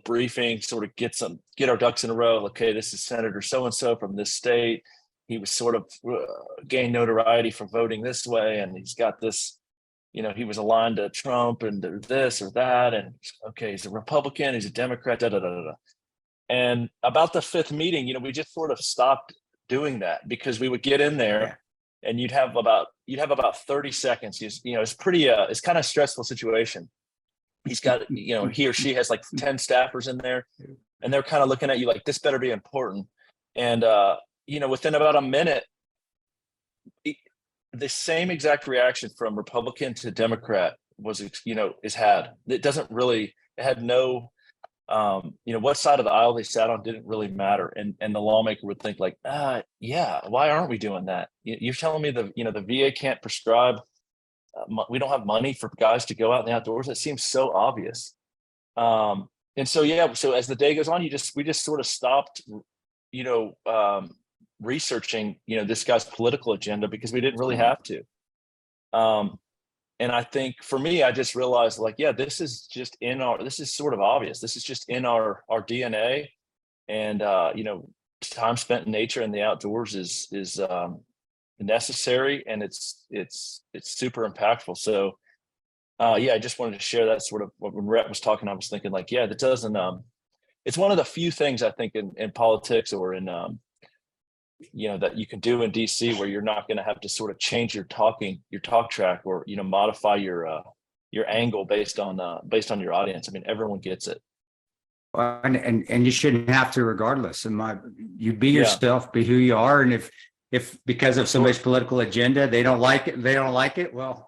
briefing, sort of get our ducks in a row. Okay, this is Senator so-and-so from this state. He was sort of gained notoriety for voting this way, and he's got this, he was aligned to Trump and this or that, and okay, he's a Republican, he's a Democrat, da da da da. And about the fifth meeting, we just sort of stopped doing that, because we would get in there, and you'd have about 30 seconds. It's pretty it's kind of stressful situation. He's got, he or she has like 10 staffers in there, and they're kind of looking at you like, this better be important. And within about a minute, the same exact reaction from Republican to Democrat is had. It had no, what side of the aisle they sat on didn't really matter. And the lawmaker would think like, yeah, why aren't we doing that? You're telling me the VA can't prescribe, we don't have money for guys to go out in the outdoors. It seems so obvious. And so, so as the day goes on, we just sort of stopped, researching, this guy's political agenda, because we didn't really have to. And I think for me, I just realized like, this is sort of obvious. This is just in our DNA, and, time spent in nature and the outdoors is necessary, and it's super impactful. So, I just wanted to share that sort of when Rhett was talking, I was thinking like, that doesn't, it's one of the few things I think in politics or in, that you can do in DC where you're not going to have to sort of change your talk track, or, modify your angle based on your audience. I mean, everyone gets it. And you shouldn't have to, regardless. You be yourself, be who you are. And if because of somebody's political agenda, they don't like it. Well,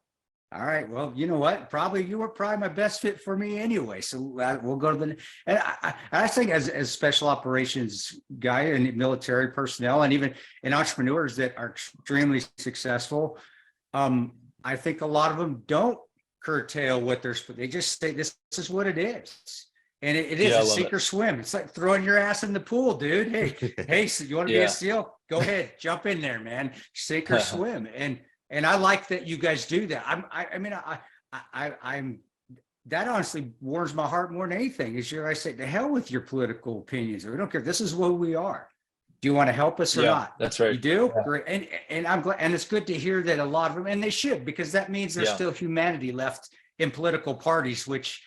all right. Well, you know what? You were probably my best fit for me anyway. So we'll go to and I think as special operations guy and military personnel, and even in entrepreneurs that are extremely successful, I think a lot of them don't curtail what they just say, this is what it is. And it is a sink or swim. It's like throwing your ass in the pool, dude. Hey, so you want to be a SEAL? Go ahead, jump in there, man. Sink or swim. And I like that you guys do that. I'm that honestly warms my heart more than anything. I say, to hell with your political opinions. We don't care. This is what we are. Do you want to help us or not? That's right. You do? Yeah. Great. And I'm glad, and it's good to hear that a lot of them, and they should, because that means there's still humanity left in political parties, which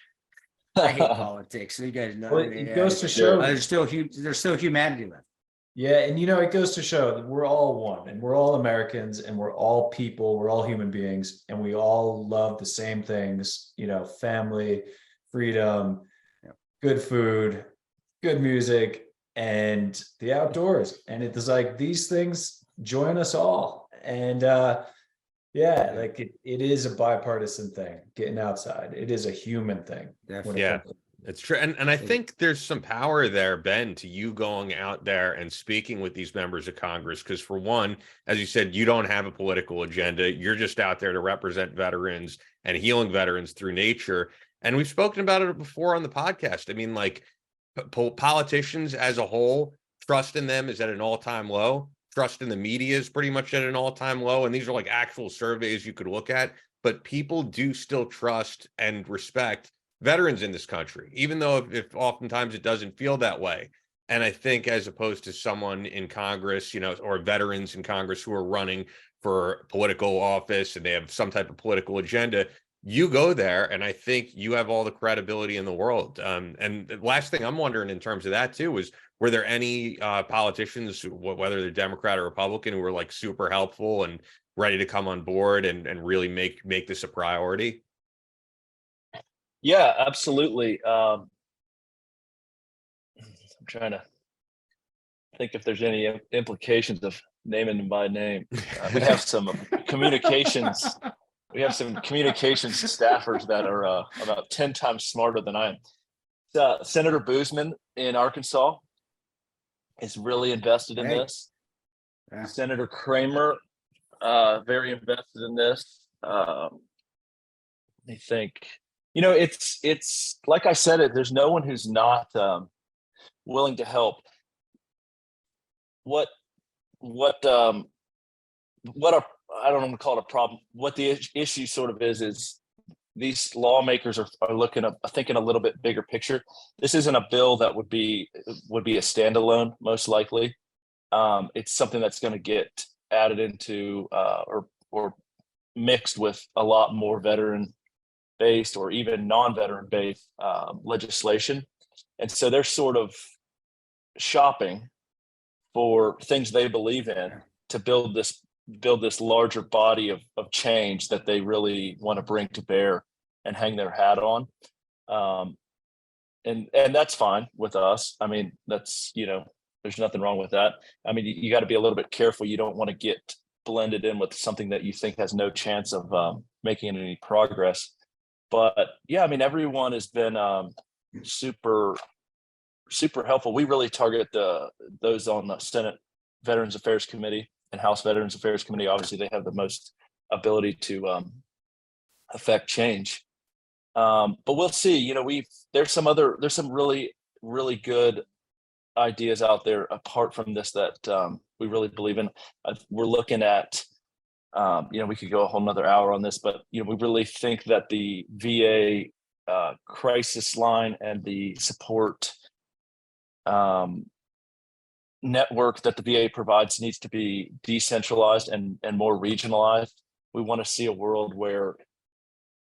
I hate politics. So you guys know. Well, it goes to show there's still humanity left. Yeah, and it goes to show that we're all one, and we're all Americans, and we're all people, we're all human beings, and we all love the same things, family, freedom, good food, good music, and the outdoors. And it's like these things join us all. And like it is a bipartisan thing, getting outside. It is a human thing. Yeah. It's true. And I think there's some power there, Ben, to you going out there and speaking with these members of Congress. Because for one, as you said, you don't have a political agenda. You're just out there to represent veterans and healing veterans through nature. And we've spoken about it before on the podcast. I mean, like politicians as a whole, trust in them is at an all-time low. trust in the media is pretty much at an all-time low. And these are like actual surveys you could look at, but people do still trust and respect veterans in this country, even though if oftentimes it doesn't feel that way. And I think as opposed to someone in Congress, you know, or veterans in Congress who are running for political office and they have some type of political agenda, you go there, and I think you have all the credibility in the world. And the last thing I'm wondering in terms of that too is, were there any politicians, whether they're Democrat or Republican, who were like super helpful and ready to come on board and really make this a priority? Yeah, absolutely. I'm trying to think if there's any implications of naming them by name. We have some communications. We have some communications staffers that are about 10 times smarter than I am. Senator Boozman in Arkansas is really invested in this. Yeah. Senator Kramer, very invested in this. I think, you know, it's like I said, there's no one who's not willing to help. What I don't want to call it a problem. What the issue sort of is these lawmakers are thinking a little bit bigger picture. This isn't a bill that would be a standalone, most likely. It's something that's going to get added into or mixed with a lot more veteran-based or even non-veteran-based legislation, and so they're sort of shopping for things they believe in to build this larger body of change that they really want to bring to bear and hang their hat on. And that's fine with us. I mean, that's, you know, there's nothing wrong with that. I mean, you got to be a little bit careful. You don't want to get blended in with something that you think has no chance of making any progress. But yeah, I mean, everyone has been super helpful. We really target those on the Senate Veterans Affairs Committee and House Veterans Affairs Committee. Obviously, they have the most ability to affect change. But we'll see. You know, there's some really, really good ideas out there apart from this that we really believe in. We're looking at, you know, we could go a whole nother hour on this, but, you know, we really think that the VA crisis line and the support network that the VA provides needs to be decentralized and more regionalized. We want to see a world where,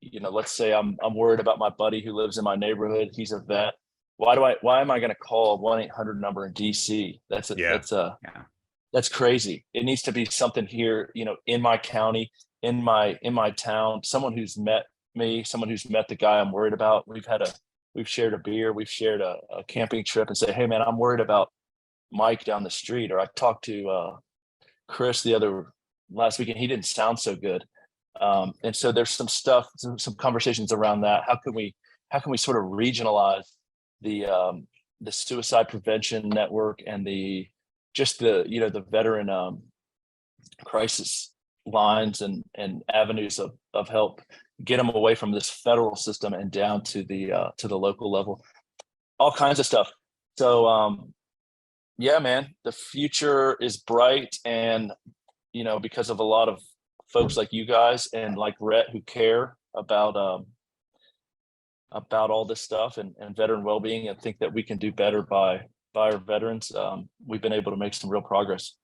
you know, let's say I'm worried about my buddy who lives in my neighborhood. He's a vet. Why am I going to call a 1-800 number in DC? That's crazy. It needs to be something here, you know, in my county, in my town, someone who's met me, someone who's met the guy I'm worried about. We've shared a beer, we've shared a camping trip, and say, hey man, I'm worried about Mike down the street. Or I talked to Chris last weekend. He didn't sound so good. And so there's some conversations around that. How can we sort of regionalize the suicide prevention network and the veteran crisis lines and avenues of help, get them away from this federal system and down to the local level, all kinds of stuff. So yeah, man, the future is bright, and, you know, because of a lot of folks like you guys and like Rhett who care about all this stuff and veteran well-being and think that we can do better by our veterans, we've been able to make some real progress.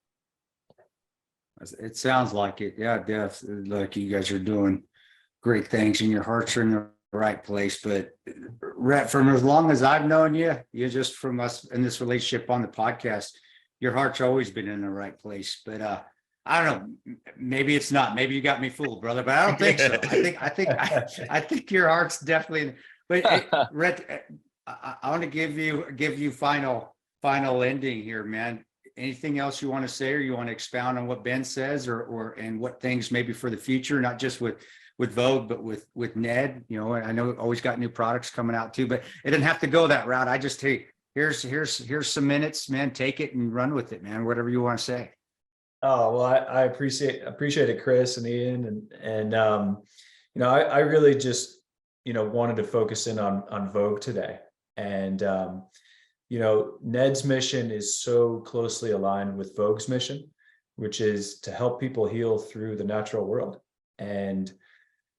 It sounds like it. Yeah, Def, like you guys are doing great things and your hearts are in the right place. But Rhett, from as long as I've known you, just from us in this relationship on the podcast, your heart's always been in the right place. But I don't know, maybe it's not. Maybe you got me fooled, brother. But I don't think so. I think your heart's definitely. But hey, Rhett, I want to give you final ending here, man. Anything else you want to say, or you want to expound on what Ben says, or and what things maybe for the future, not just with Vogue, but with Ned? You know, I know always got new products coming out too, but it didn't have to go that route. I just, hey, here's some minutes, man. Take it and run with it, man. Whatever you want to say. Oh, well, I appreciate it, Chris and Ian, and you know, I really just, you know, wanted to focus in on Vogue today, and you know, Ned's mission is so closely aligned with Vogue's mission which is to help people heal through the natural world. And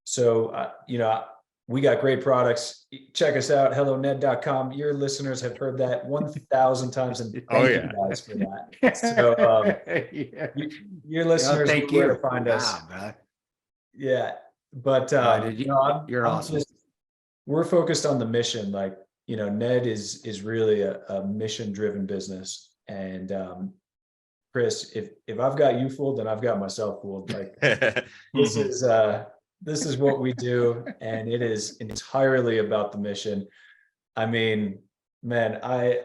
so, we got great products. Check us out, helloned.com. Your listeners have heard that 1,000 times, and thank you guys for that. So, your listeners thank know where you. to find us. Wow, bro. Yeah, but You're awesome. We're focused on the mission. Like, Ned is really a mission-driven business, and Chris, if I've got you fooled, then I've got myself fooled. Like, this is what we do, and it is entirely about the mission. I mean, man, I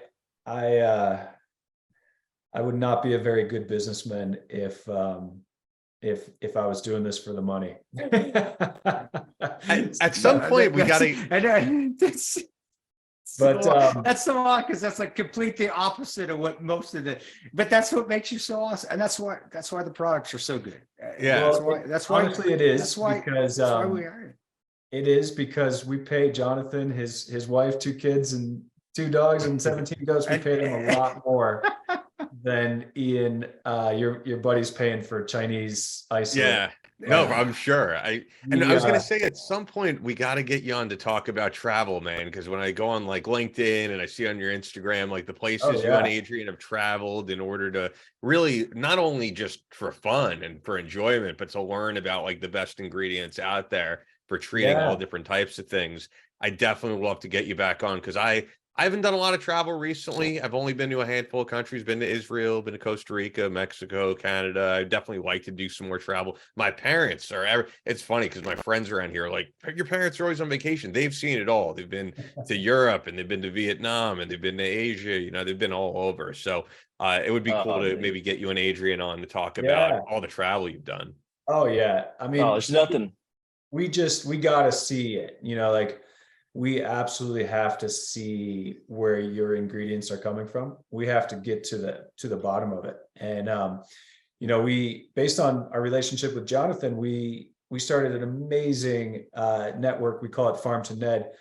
would not be a very good businessman if I was doing this for the money. At some point, we got to. But that's so odd, because that's like completely opposite of what most of but that's what makes you so awesome, and that's why the products are so good. Yeah, that's why honestly it is. That's why, because that's why we are. It is because we pay Jonathan, his wife, 2 kids and 2 dogs and 17 goats. We pay them a lot more than Ian, your buddy's paying for Chinese ice. Yeah. No, I'm sure. I was going to say, at some point we got to get you on to talk about travel, man. Because when I go on like LinkedIn and I see on your Instagram, like the places you and Adrian have traveled in order to really not only just for fun and for enjoyment, but to learn about like the best ingredients out there for treating all different types of things. I definitely would love to get you back on, because I haven't done a lot of travel recently. I've only been to a handful of countries, been to Israel, been to Costa Rica, Mexico, Canada. I definitely like to do some more travel. My parents it's funny because my friends around here are like, your parents are always on vacation. They've seen it all. They've been to Europe, and they've been to Vietnam, and they've been to Asia. They've been all over. So it would be cool to maybe get you and Adrian on to talk about all the travel you've done. Oh yeah. I mean, there's nothing. We got to see it, like, we absolutely have to see where your ingredients are coming from. We have to get to the bottom of it. And, we, based on our relationship with Jonathan, we started an amazing network. We call it Farm to Ned,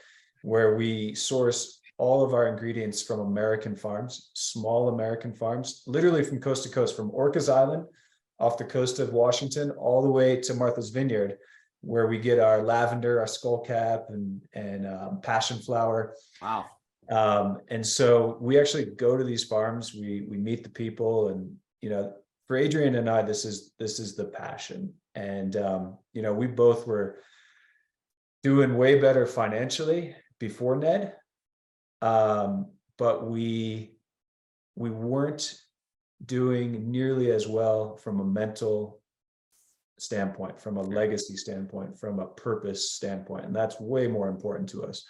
where we source all of our ingredients from American farms, small American farms, literally from coast to coast, from Orcas Island off the coast of Washington, all the way to Martha's Vineyard, where we get our lavender, our skullcap, and passion flower. Wow. And so we actually go to these farms, we meet the people, and for Adrian and I, this is the passion. And we both were doing way better financially before Ned, but we weren't doing nearly as well from a mental standpoint, from a legacy standpoint, from a purpose standpoint, and that's way more important to us.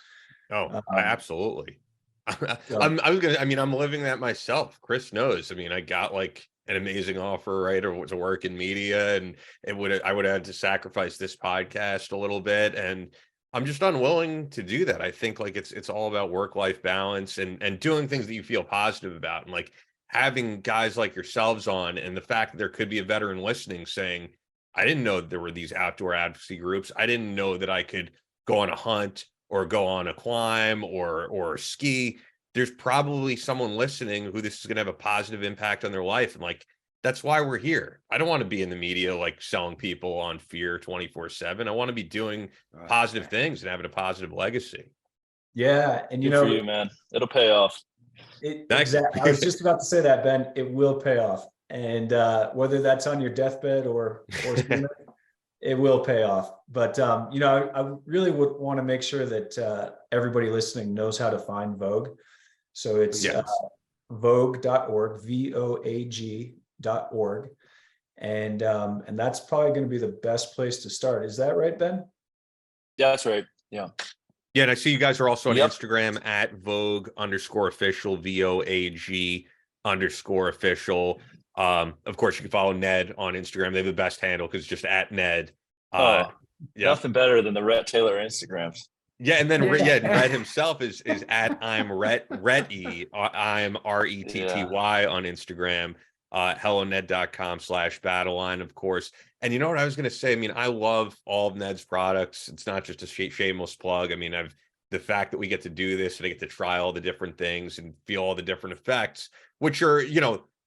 Absolutely. I'm living that myself. Chris knows. I got like an amazing offer, right, or to work in media, and I would have had to sacrifice this podcast a little bit, and I'm just unwilling to do that. I think like it's all about work-life balance and doing things that you feel positive about, and like having guys like yourselves on, and the fact that there could be a veteran listening saying, I didn't know there were these outdoor advocacy groups. I didn't know that I could go on a hunt or go on a climb or ski. There's probably someone listening who this is going to have a positive impact on their life. And like, that's why we're here. I don't want to be in the media, like selling people on fear 24/7. I want to be doing positive things and having a positive legacy. Yeah. And Good for you, man. It'll pay off. Exactly. I was just about to say that, Ben, it will pay off. And whether that's on your deathbed or sooner, it will pay off. But I really would want to make sure that everybody listening knows how to find Vogue. So it's vogue.org, VOAG.org, and that's probably going to be the best place to start. Is that right, Ben? Yeah, that's right. Yeah. Yeah, and I see you guys are also on Instagram at Vogue_official, VOAG_official. Of course, you can follow Ned on Instagram. They have the best handle because it's just at Ned. Nothing better than the Rhett Taylor Instagrams. Yeah, and then Rhett himself is at I'm Rhetty. I'm RETTY on Instagram. helloned.com/battleline, of course. And you know what I was going to say? I love all of Ned's products. It's not just a shameless plug. The fact that we get to do this and I get to try all the different things and feel all the different effects, which are,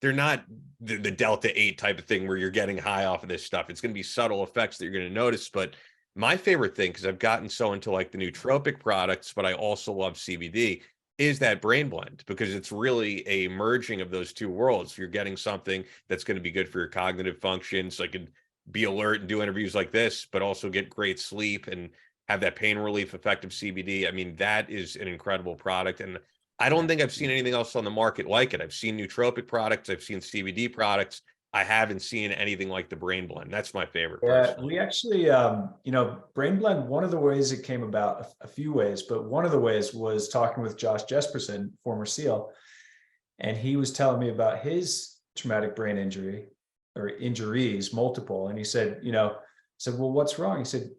they're not the Delta 8 type of thing where you're getting high off of this stuff. It's going to be subtle effects that you're going to notice. But my favorite thing, because I've gotten so into like the nootropic products, but I also love CBD, is that brain blend, because it's really a merging of those two worlds. You're getting something that's going to be good for your cognitive functions. So I could be alert and do interviews like this, but also get great sleep and have that pain relief effect of CBD. I mean, that is an incredible product. And I don't think I've seen anything else on the market like it. I've seen nootropic products. I've seen CBD products. I haven't seen anything like the brain blend. That's my favorite. Yeah, personally. we actually, Brain Blend, one of the ways it came about, a few ways, but one of the ways was talking with Josh Jesperson, former SEAL. And he was telling me about his traumatic brain injury or injuries, multiple. And he said, well, what's wrong? He said,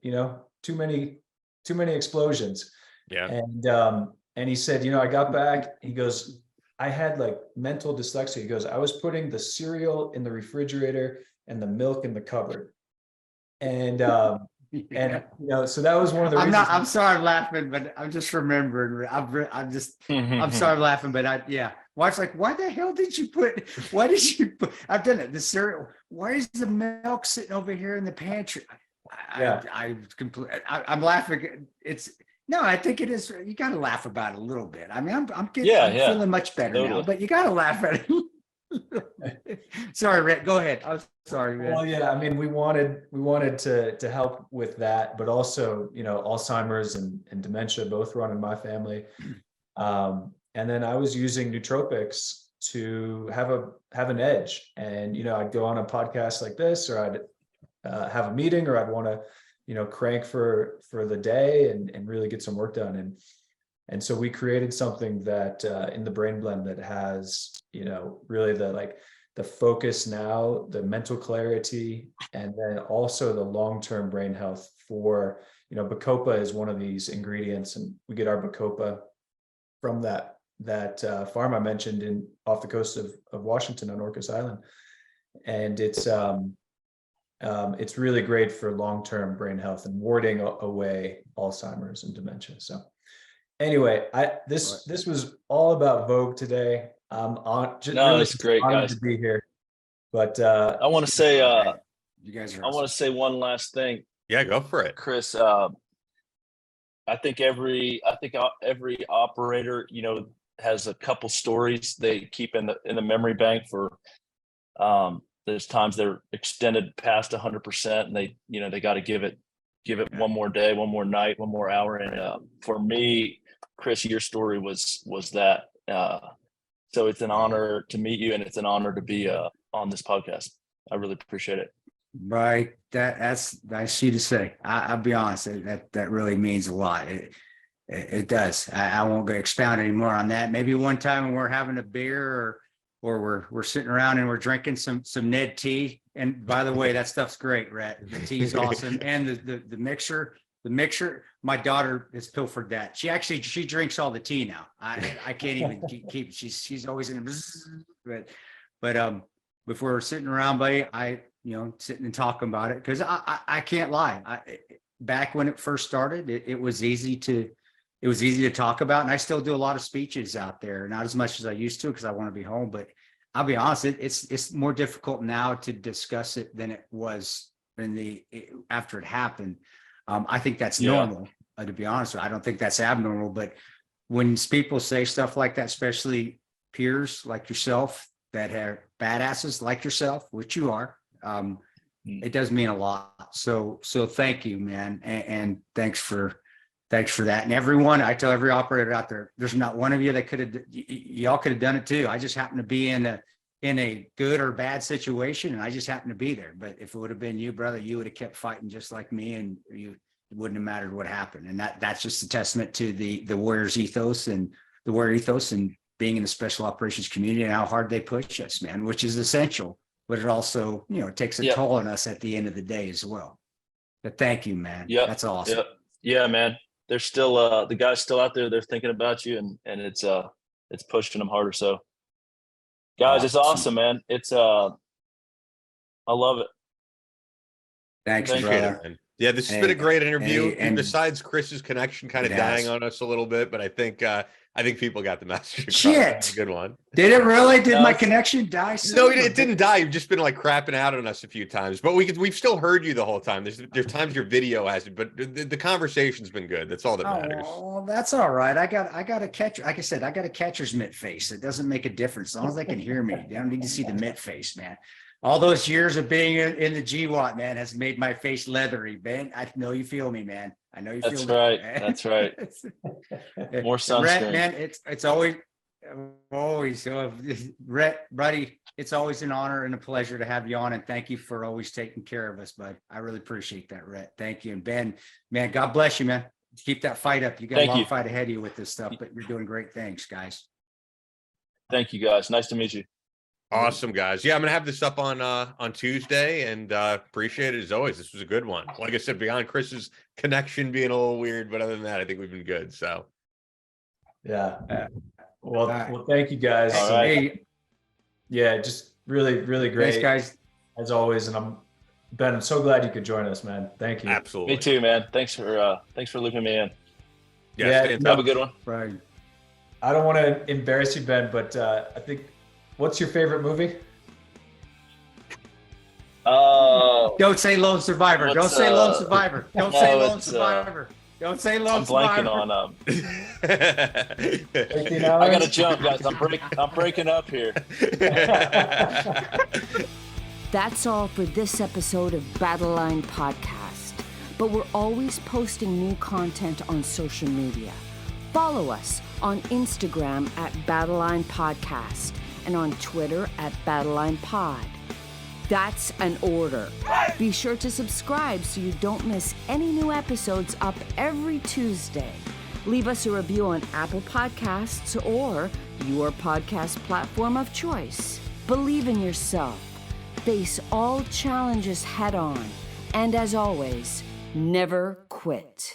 too many explosions. Yeah. And he said, I got back, he goes, I had like mental dyslexia. He goes, I was putting the cereal in the refrigerator and the milk in the cupboard. And, so that was one of the reasons. I'm sorry I'm laughing, but I'm just remembering. I'm sorry laughing, but wife's like, why the hell did you put, I've done it. The cereal, why is the milk sitting over here in the pantry? I'm laughing. No, I think it is. You got to laugh about it a little bit. I mean, I'm feeling much better now, but you got to laugh at it. Sorry, Rick, go ahead. I'm sorry, man. Well, yeah, I mean, we wanted to help with that, but also, Alzheimer's and dementia both run in my family. And then I was using nootropics to have an edge. And, I'd go on a podcast like this, or I'd have a meeting, or I'd want to, crank for the day and really get some work done. And so we created something that in the Brain Blend that has, really the focus now, the mental clarity, and then also the long-term brain health for, Bacopa is one of these ingredients, and we get our Bacopa from that farm I mentioned off the coast of Washington on Orcas Island. And it's really great for long-term brain health and warding away Alzheimer's and dementia. So anyway, this was all about Vogue today. It's great, guys, to be here. But I want to say, you guys are. I want to say one last thing. Yeah, go for it, Chris. I think every operator, has a couple stories they keep in the memory bank for. There's times they're extended past 100%, and they got to give it one more day, one more night, one more hour. And for me, Chris, your story was that. So it's an honor to meet you, and it's an honor to be on this podcast. I really appreciate it. Right. That's nice of you to say. I'll be honest, that really means a lot. It does. I won't go expound anymore on that. Maybe one time when we're having a beer or we're sitting around and we're drinking some Ned tea. And by the way, that stuff's great, Rhett. The tea is awesome. And the mixer, my daughter has pilfered that. She drinks all the tea now. I can't even keep, she's always in but if we're sitting around, buddy, sitting and talking about it, because I can't lie. Back when it first started, it was easy to talk about, and I still do a lot of speeches out there, not as much as I used to because I want to be home. But I'll be honest, it's more difficult now to discuss it than it was after it happened. I think that's normal. To be honest, I don't think that's abnormal. But when people say stuff like that, especially peers like yourself that are badasses like yourself, which you are, it does mean a lot. So thank you, man, and thanks for that. And everyone, I tell every operator out there, there's not one of you that y'all could have done it too. I just happen to be in a good or bad situation, and I just happen to be there. But if it would have been you, brother, you would have kept fighting just like me, and it wouldn't have mattered what happened. And that's just a testament to the Warriors ethos and the Warrior ethos and being in the special operations community and how hard they push us, man, which is essential. But it also, it takes a toll on us at the end of the day as well. But thank you, man. Yeah, that's awesome. Yeah, man. There's still the guys still out there. They're thinking about you, and it's pushing them harder. So, guys, It's awesome, man. It's I love it. Thanks, Appreciate brother. it, man. Yeah, this has been a great interview. and- Besides Chris's connection kind of It dying has. on us a little bit, but I think people got the message. across. Shit. That's a good one. Did it really? Did my It's- connection die? No, it didn't die. You've just been like crapping out on us a few times, but we've still heard you the whole time. There's times your video hasn't, but the conversation's been good. That's all that matters. Oh, well, that's all right. I got a catcher. Like I said, I got a catcher's mitt face. It doesn't make a difference as long as they can hear me. They don't need to see the mitt face, man. All those years of being in the GWAT, man, has made my face leathery, Ben. I know you feel me, man. I know you That's feel right. me. man. That's right. More Rhett, sunscreen. man, it's always Rhett, buddy. It's always an honor and a pleasure to have you on, and thank you for always taking care of us, bud. I really appreciate that, Rhett. Thank you, and Ben, man, God bless you, man. Keep that fight up. You got Thank a long you. fight ahead of you with this stuff, but you're doing great things, guys. Thank you, guys. Nice to meet you. Awesome, guys. Yeah, I'm gonna have this up on Tuesday, and appreciate it as always. This was a good one. Like I said, beyond Chris's connection being a little weird, but other than that, I think we've been good. So Yeah. Well, right. well, thank you guys. All right. Hey, Yeah, just really, really great thanks, guys. as always. And Ben, I'm so glad you could join us, man. Thank you. absolutely. Me too, man. Thanks for looping me in. Yeah, Yeah, stay in no, Have a touch. good one. Right. I don't want to embarrass you, Ben, but I think, what's your favorite movie? Don't say Lone Survivor. Don't What's, say Lone uh, Survivor. Don't no, say Lone it's, Survivor. Don't say Lone I'm Survivor. blanking on 18 I hours? gotta jump, guys. I'm breaking up here. That's all for this episode of Battle Line Podcast. But we're always posting new content on social media. Follow us on Instagram at Battle Line Podcast and on Twitter at Battle Line Pod. That's an order. Be sure to subscribe so you don't miss any new episodes up every Tuesday. Leave us a review on Apple Podcasts or your podcast platform of choice. Believe in yourself. Face all challenges head on. And as always, never quit.